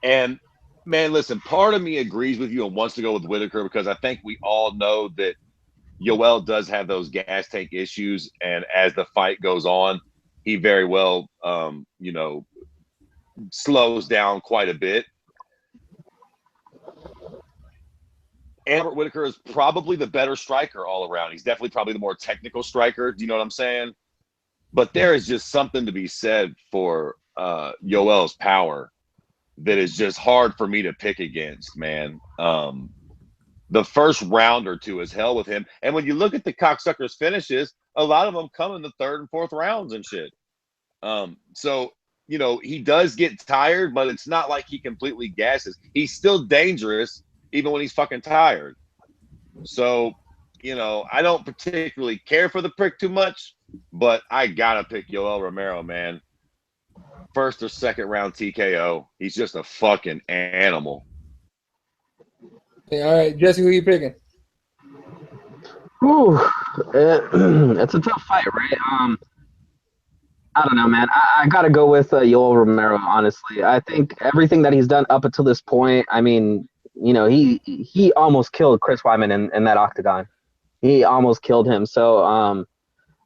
And, man, listen, part of me agrees with you and wants to go with Whitaker because I think we all know that Yoel does have those gas tank issues. And as the fight goes on, he very well, you know, slows down quite a bit. And Robert Whitaker is probably the better striker all around. He's definitely probably the more technical striker. Do you know what I'm saying? But there is just something to be said for Yoel's power that is just hard for me to pick against, man. The first round or two is hell with him. And when you look at the cocksucker's finishes, a lot of them come in the third and fourth rounds and shit. So, you know, he does get tired, but it's not like he completely gasses. He's still dangerous even when he's fucking tired. So, you know, I don't particularly care for the prick too much, but I gotta pick Yoel Romero, man. First or second round TKO. He's just a fucking animal. Yeah, all right, Jesse, who are you picking? Ooh, it's a tough fight, right? I don't know, man. I gotta go with Yoel Romero, honestly. I think everything that he's done up until this point, I mean, you know, he almost killed Chris Weidman in that octagon. He almost killed him. So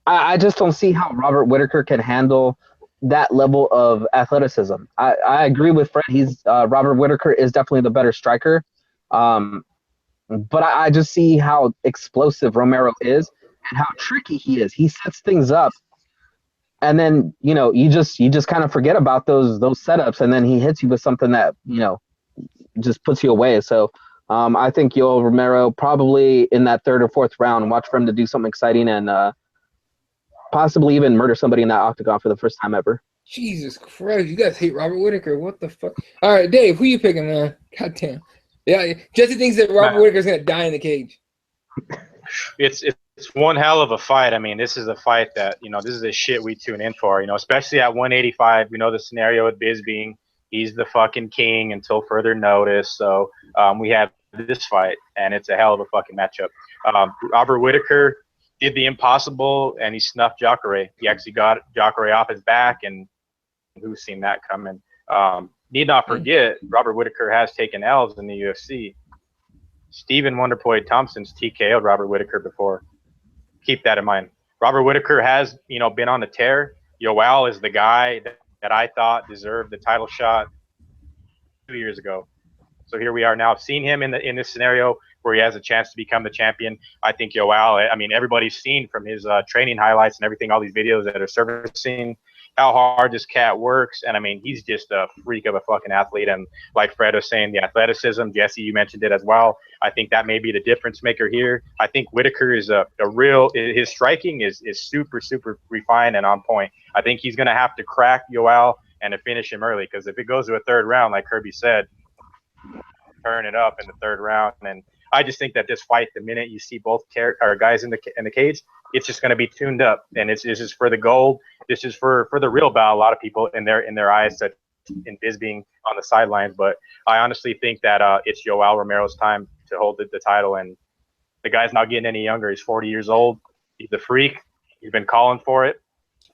I just don't see how Robert Whitaker can handle that level of athleticism. I agree with Fred. Robert Whitaker is definitely the better striker. But I just see how explosive Romero is and how tricky he is. He sets things up, and then, you know, you just kind of forget about those setups, and then he hits you with something that, you know, just puts you away. So I think Yoel Romero probably in that third or fourth round, watch for him to do something exciting and possibly even murder somebody in that octagon for the first time ever. Jesus Christ, you guys hate Robert Whitaker. What the fuck? All right, Dave, who you picking, man? God damn. Yeah, Jesse thinks that Robert Whitaker's going to die in the cage. It's one hell of a fight. I mean, this is a fight that, you know, this is the shit we tune in for, you know, especially at 185. We know the scenario with Bisping. He's the fucking king until further notice. So we have this fight, and it's a hell of a fucking matchup. Robert Whitaker did the impossible, and he snuffed Jacare. He actually got Jacare off his back, and who's seen that coming? Need not forget, Robert Whitaker has taken L's in the UFC. Stephen Wonderboy Thompson's TKO'd Robert Whitaker before. Keep that in mind. Robert Whitaker has, you know, been on the tear. Yoel is the guy that I thought deserved the title shot 2 years ago. So here we are now. I've seen him in this scenario where he has a chance to become the champion. I think Yoel, I mean, everybody's seen from his training highlights and everything, all these videos that are surfacing, how hard this cat works. And I mean, he's just a freak of a fucking athlete. And like Fred was saying, the athleticism, Jesse, you mentioned it as well. I think that may be the difference maker here. I think Whitaker is a real, his striking is super, super refined and on point. I think he's going to have to crack Yoel and to finish him early, because if it goes to a third round, like Kirby said, turn it up in the third round. And I just think that this fight, the minute you see both guys in the cage, it's just going to be tuned up, and this is for the gold. This is for the real bout. A lot of people in their eyes, that in Biz being on the sidelines. But I honestly think that it's Yoel Romero's time to hold the title, and the guy's not getting any younger. He's 40 years old. He's a freak. He's been calling for it.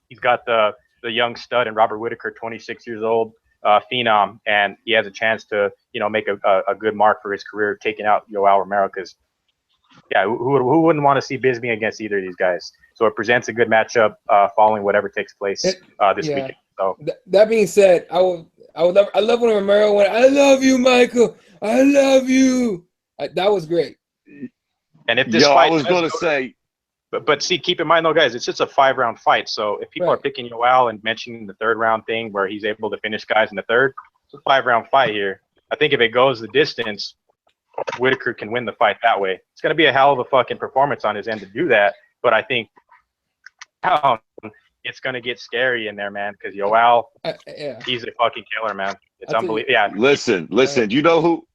He's got the young stud in Robert Whitaker, 26 years old, phenom, and he has a chance to make a good mark for his career, taking out Yoel Romero, because yeah, who wouldn't want to see Bisbee against either of these guys? So it presents a good matchup following whatever takes place this weekend. So that being said, I love when Romero went, "I love you, Michael. I love you." That was great. And if this fight, I was going to say, but see, keep in mind though, guys, it's just a 5-round fight. So if people are picking Yoel and mentioning the third round thing where he's able to finish guys in the third, it's a 5-round fight here. I think if it goes the distance, Whitaker can win the fight that way. It's going to be a hell of a fucking performance on his end to do that. But I think it's going to get scary in there, man, because Yoel, he's a fucking killer, man. It's unbelievable. Yeah. Listen. You know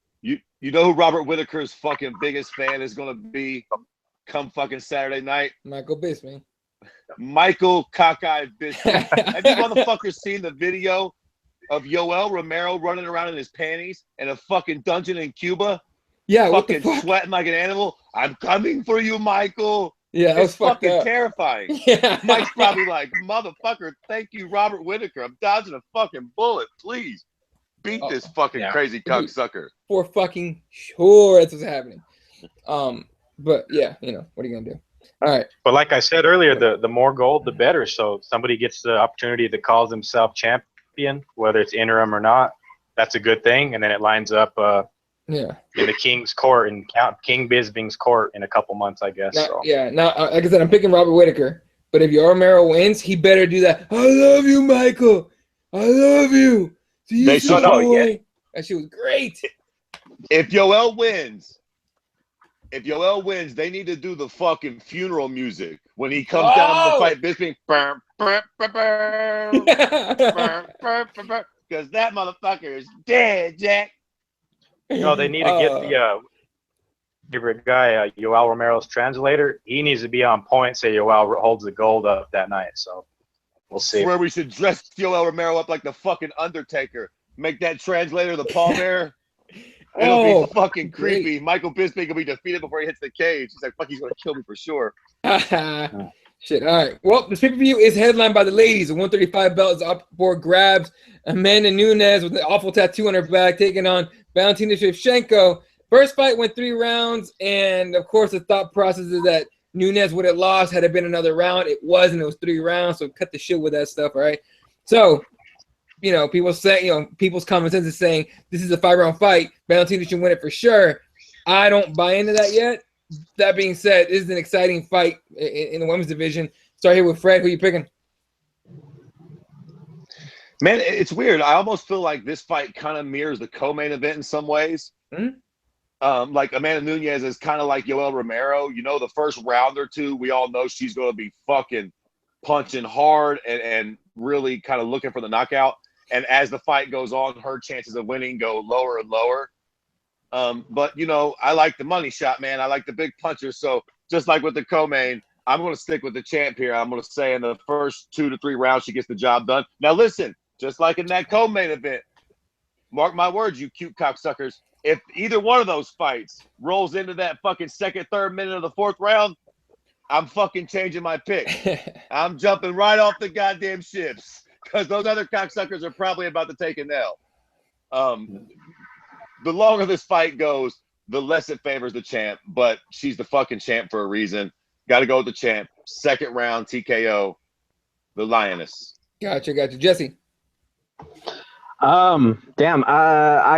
who Robert Whitaker's fucking biggest fan is going to be come fucking Saturday night? Michael Bisping. Michael Cockeye Bisping. Have you motherfuckers seen the video of Yoel Romero running around in his panties in a fucking dungeon in Cuba? Yeah, fucking sweating like an animal. I'm coming for you, Michael. Yeah, that was fucking terrifying. Yeah. Mike's probably like, motherfucker, thank you, Robert Whitaker. I'm dodging a fucking bullet. Please beat this fucking crazy cocksucker. For fucking sure, that's what's happening. But yeah, what are you gonna do? All right. But like I said earlier, the more gold, the better. So somebody gets the opportunity to call themselves champion, whether it's interim or not, that's a good thing. And then it lines up in the King's court, in King Bisping's court in a couple months, I guess. Now, like I said, I'm picking Robert Whitaker. But if Yoel Romero wins, he better do that. I love you, Michael. I love you. They should know. That shit was great. If Yoel wins, they need to do the fucking funeral music when he comes down to fight Bisping. Because that motherfucker is dead, Jack. No, they need to get the favorite guy, Yoel Romero's translator. He needs to be on point. Say Yoel holds the gold up that night. So we'll see. Where we should dress Yoel Romero up like the fucking Undertaker. Make that translator the pallbearer. It'll be fucking creepy. Great. Michael Bisping will be defeated before he hits the cage. He's like, fuck, he's going to kill me for sure. Shit. All right. Well, this pay-per-view is headlined by the ladies. The 135 belt is up for grabs. Amanda Nunes with the awful tattoo on her back taking on Valentina Shevchenko. First fight went 3 rounds, and of course the thought process is that Nunes would have lost had it been another round. It wasn't. It was 3 rounds, so cut the shit with that stuff, all right? So, people say, people's common sense is saying this is a 5-round fight. Valentina should win it for sure. I don't buy into that yet. That being said, this is an exciting fight in the women's division. Start here with Fred. Who you picking? Man, it's weird. I almost feel like this fight kind of mirrors the co-main event in some ways. Mm-hmm. Like Amanda Nunes is kind of like Yoel Romero. The first round or two, we all know she's going to be fucking punching hard and really kind of looking for the knockout. And as the fight goes on, her chances of winning go lower and lower. But, I like the money shot, man. I like the big punchers. So just like with the co-main, I'm going to stick with the champ here. I'm going to say in the first 2 to 3 rounds, she gets the job done. Now, listen, just like in that co-main event, mark my words, you cute cocksuckers. If either one of those fights rolls into that fucking second, third minute of the 4th round, I'm fucking changing my pick. I'm jumping right off the goddamn ships because those other cocksuckers are probably about to take an L. The longer this fight goes, the less it favors the champ, but she's the fucking champ for a reason. Got to go with the champ. 2nd round, TKO, the Lioness. Gotcha. Jesse. I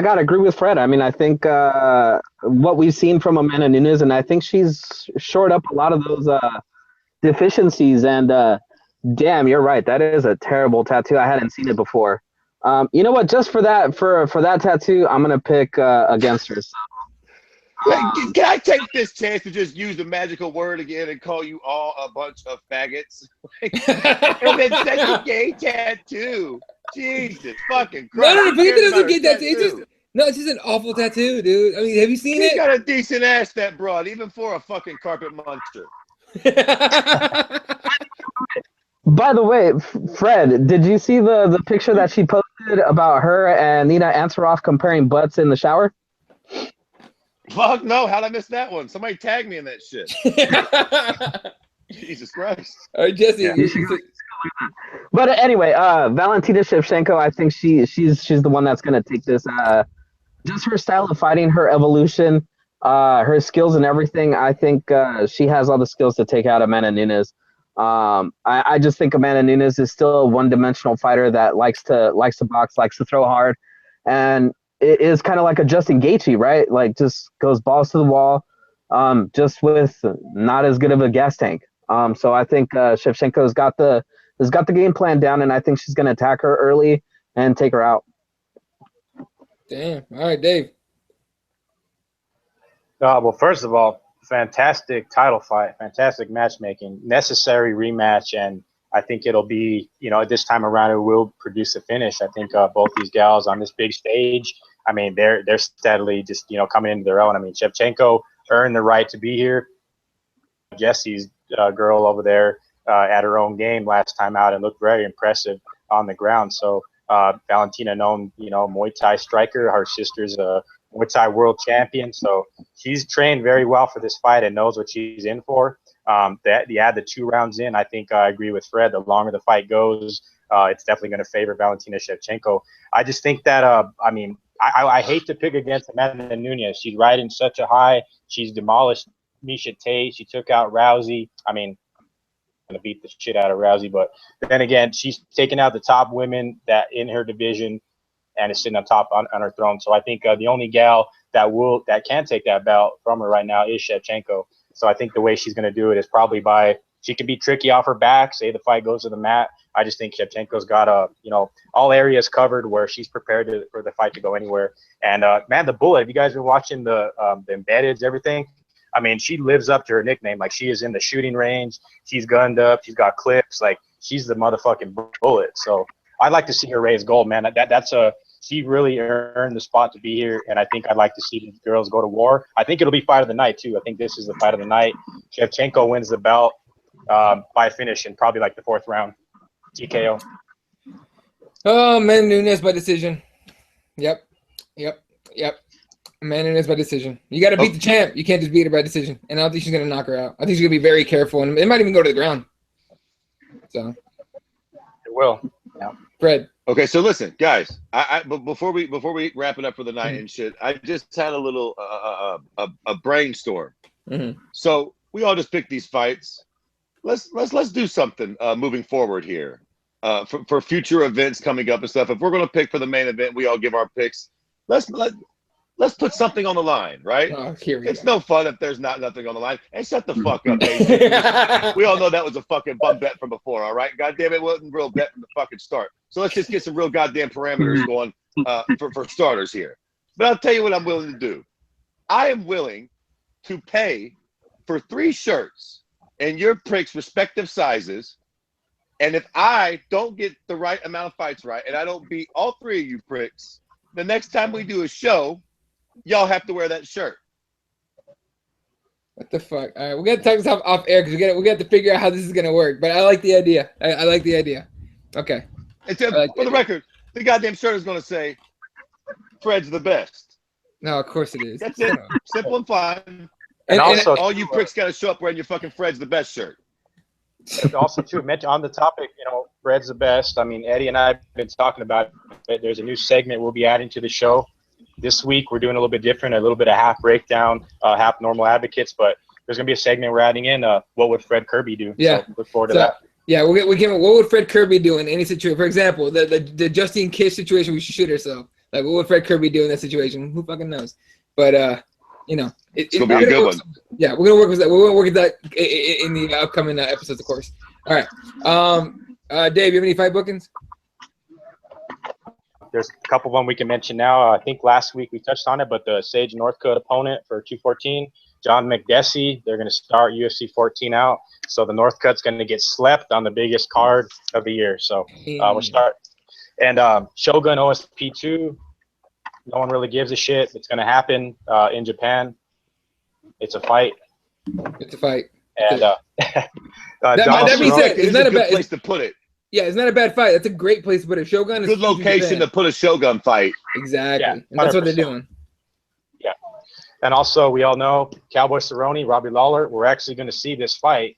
gotta agree with Fred. I mean, I think what we've seen from Amanda Nunes, and I think she's shored up a lot of those deficiencies. And Damn, you're right. That is a terrible tattoo. I hadn't seen it before. You know what? Just for that tattoo, I'm gonna pick against her. So, Can I take this chance to just use the magical word again and call you all a bunch of faggots? And then such a gay tattoo. Jesus fucking Christ. No, forget that it's a gay tattoo. It's just an awful tattoo, dude. I mean, have you seen it? She got a decent ass, that broad, even for a fucking carpet muncher. by the way, Fred, did you see the picture that she posted about her and Nina Ansaroff comparing butts in the shower? Fuck no, how'd I miss that one? Somebody tag me in that shit. Jesus Christ. All right, Jesse. Yeah. But anyway, Valentina Shevchenko, I think she's the one that's gonna take this. Just her style of fighting, her evolution, her skills and everything. I think she has all the skills to take out Amanda Nunes. I just think Amanda Nunes is still a one-dimensional fighter that likes to box, likes to throw hard, and it is kind of like a Justin Gaethje, right? Like just goes balls to the wall, just with not as good of a gas tank. So I think Shevchenko's got the game plan down, and I think she's going to attack her early and take her out. Damn. All right, Dave. Well, first of all, fantastic title fight, fantastic matchmaking, necessary rematch, and I think it'll be, this time around it will produce a finish. I think both these gals on this big stage, I mean, they're steadily just, coming into their own. I mean, Shevchenko earned the right to be here. Jesse's girl over there at her own game last time out and looked very impressive on the ground. So Valentina, known, Muay Thai striker. Her sister's a Muay Thai world champion. So she's trained very well for this fight and knows what she's in for. The 2 rounds in, I think I agree with Fred. The longer the fight goes, it's definitely going to favor Valentina Shevchenko. I just think that, I hate to pick against Amanda Nunes. She's riding such a high. She's demolished Miesha Tate. She took out Rousey. I mean, going to beat the shit out of Rousey. But then again, she's taken out the top women that in her division and is sitting on top on her throne. So I think the only gal that can take that belt from her right now is Shevchenko. So I think the way she's going to do it is probably she can be tricky off her back, say the fight goes to the mat. I just think Shevchenko's got all areas covered where she's prepared for the fight to go anywhere. And man, the Bullet, have you guys been watching the embeddeds, everything? I mean, she lives up to her nickname. Like, she is in the shooting range. She's gunned up. She's got clips. Like, she's the motherfucking Bullet. So I'd like to see her raise gold, man. She really earned the spot to be here, and I think I'd like to see these girls go to war. I think it'll be fight of the night, too. I think this is the fight of the night. Shevchenko wins the belt by finish in probably like the 4th round. TKO. Oh, man, Nunes by decision. Yep. Man, Nunes by decision. You got to beat the champ. You can't just beat her by decision. And I don't think she's going to knock her out. I think she's going to be very careful, and it might even go to the ground. So. It will. Yeah. Fred. Okay, so listen, guys. But before we wrap it up for the night and shit, I just had a little a brainstorm. Mm-hmm. So we all just picked these fights. Let's do something moving forward here for future events coming up and stuff. If we're gonna pick for the main event, we all give our picks. Let's put something on the line, right? Oh, it's no fun if there's nothing on the line. And shut the fuck up, AJ. We all know that was a fucking bum bet from before, all right? God damn it, wasn't real bet from the fucking start. So let's just get some real goddamn parameters going for starters here. But I'll tell you what I'm willing to do. I am willing to pay for 3 shirts in your pricks' respective sizes. And if I don't get the right amount of fights right, and I don't beat all 3 of you pricks, the next time we do a show, y'all have to wear that shirt. What the fuck? All right, we got to talk this off air because we got to figure out how this is gonna work. But I like the idea. I like the idea. Okay. And for the record, the goddamn shirt is gonna say, "Fred's the best." No, of course it is. That's it. Simple and fine. And also, all you pricks got to show up wearing your fucking Fred's the best shirt. Also, too, on the topic, Fred's the best. I mean, Eddie and I have been talking about it. There's a new segment we'll be adding to the show. This week, we're doing a little bit different, a little bit of half breakdown, half normal advocates, but there's going to be a segment we're adding in, what would Fred Kirby do? Yeah. So look forward to that. Yeah, what would Fred Kirby do in any situation? For example, the Justine Kish situation, we should shoot herself. Like, what would Fred Kirby do in that situation? Who fucking knows? But, it's going to be a good one. Yeah, we're going to work with that. We're going to work with that in the upcoming episodes, of course. All right. Dave, you have any fight bookings? There's a couple of them we can mention now. I think last week we touched on it, but the Sage Northcote opponent for 214, John McDessie, they're going to start UFC 14 out. So the Northcote's going to get slept on the biggest card of the year. So we'll start. And Shogun OSP 2, no one really gives a shit. It's going to happen in Japan. It's a fight. It's a fight. And that being said, it's not a bad place to put it. Yeah, it's not a bad fight. That's a great place to put it. Shogun is good location to put a Shogun fight. Exactly. Yeah, and that's what they're doing. Yeah. And also, we all know Cowboy Cerrone, Robbie Lawler. We're actually going to see this fight,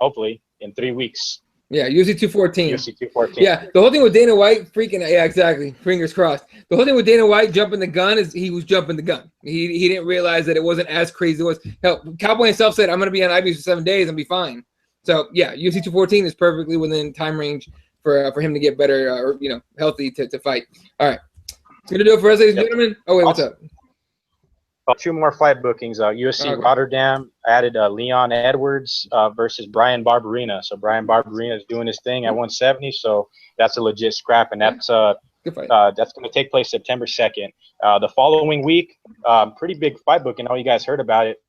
hopefully, in 3 weeks. Yeah, UFC 214. UFC 214. Yeah, the whole thing with Dana White, yeah, exactly. Fingers crossed. The whole thing with Dana White jumping the gun is he was jumping the gun. He didn't realize that it wasn't as crazy as it was. Hell, Cowboy himself said, I'm going to be on IB for 7 days and be fine. So, yeah, UFC 214 is perfectly within time range for him to get better or, healthy to fight. All right. Going to do it for us, ladies and gentlemen. Oh, wait, what's up? 2 more fight bookings. UFC Rotterdam added Leon Edwards versus Brian Barberina. So Brian Barberina is doing his thing at 170. So that's a legit scrap, and that's going to take place September 2nd. The following week, pretty big fight booking. I know you guys heard about it.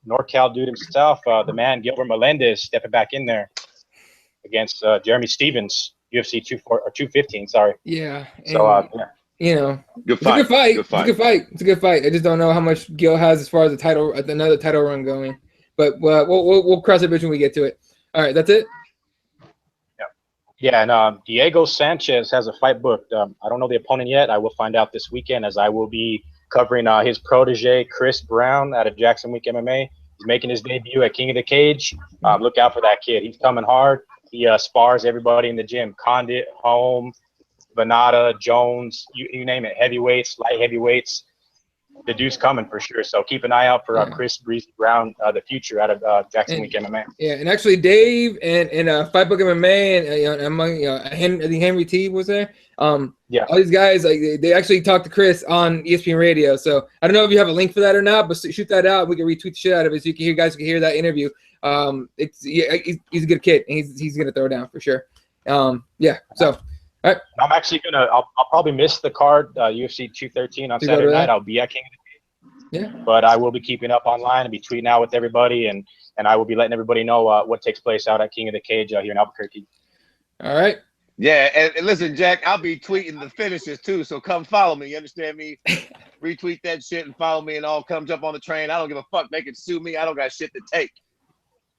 NorCal dude himself, the man Gilbert Melendez, stepping back in there against Jeremy Stevens, UFC 215. Sorry. Yeah. So good fight. It's a good fight. I just don't know how much Gil has as far as another title run going. But we'll cross that bridge when we get to it. All right, that's it. Yeah, and Diego Sanchez has a fight booked. I don't know the opponent yet. I will find out this weekend, as I will be covering his protege, Chris Brown, out of Jackson Week MMA. He's making his debut at King of the Cage. Look out for that kid. He's coming hard. He spars everybody in the gym. Condit, Home, Venata, Jones, you name it, heavyweights, light heavyweights. The dude's coming for sure. So keep an eye out for Chris Breezy Brown, the future out of Jackson Week MMA. Yeah, and actually Dave and Fightbook MMA and among Henry T was there. All these guys they actually talked to Chris on ESPN Radio. So I don't know if you have a link for that or not, but shoot that out. We can retweet the shit out of it so you guys can hear that interview. He's a good kid, and he's gonna throw down for sure. So. All right. I'm actually I'll probably miss the card, UFC 213 on Saturday night. I'll be at King of the Cage. Yeah. But I will be keeping up online and be tweeting out with everybody, and I will be letting everybody know what takes place out at King of the Cage here in Albuquerque. All right. Yeah, and listen, Jack, I'll be tweeting the finishes too, so come follow me. You understand me? Retweet that shit and follow me, and all come jump on the train. I don't give a fuck. They can sue me. I don't got shit to take.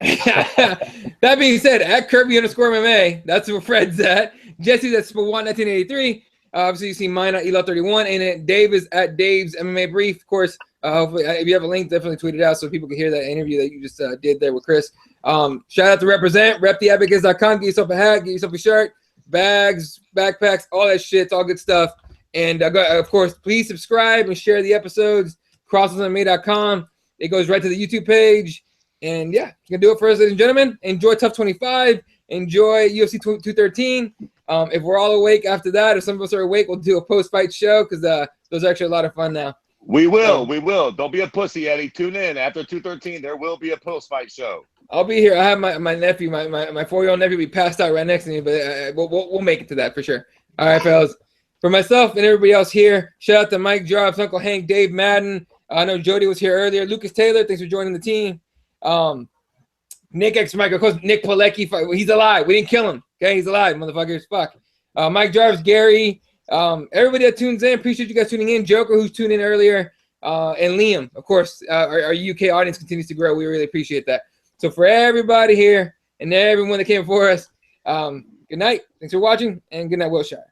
That being said, at Kirby_MMA, that's where Fred's at. Jesse's at Spawan 1983. Obviously, you see mine at Elo31, and Dave is at Dave's MMA Brief. Of course, hopefully, if you have a link, definitely tweet it out so people can hear that interview that you just did there with Chris. Shout out to Represent, reptheadvocates.com. Get yourself a hat, get yourself a shirt, bags, backpacks, all that shit. It's all good stuff. And of course, please subscribe and share the episodes. CrossBonesMMA.com. It goes right to the YouTube page. And yeah, you can do it for us, ladies and gentlemen. Enjoy TUF 25. Enjoy UFC 213. If we're all awake after that, if some of us are awake, we'll do a post-fight show because those are actually a lot of fun now. We will. Don't be a pussy, Eddie. Tune in. After 213, there will be a post-fight show. I'll be here. I have my nephew, my 4-year-old nephew, be passed out right next to me, but we'll make it to that for sure. All right, fellas. For myself and everybody else here, shout out to Mike Jobs, Uncle Hank, Dave Madden. I know Jody was here earlier. Lucas Taylor, thanks for joining the team. Nick X Mike, of course, Nick Pilecki, he's alive. We didn't kill him. Okay, he's alive, motherfuckers. Fuck. Mike Jarvis, Gary, everybody that tunes in, appreciate you guys tuning in. Joker, who's tuned in earlier, and Liam, of course. Our UK audience continues to grow. We really appreciate that. So for everybody here and everyone that came before us, good night. Thanks for watching, and good night, Wilshire.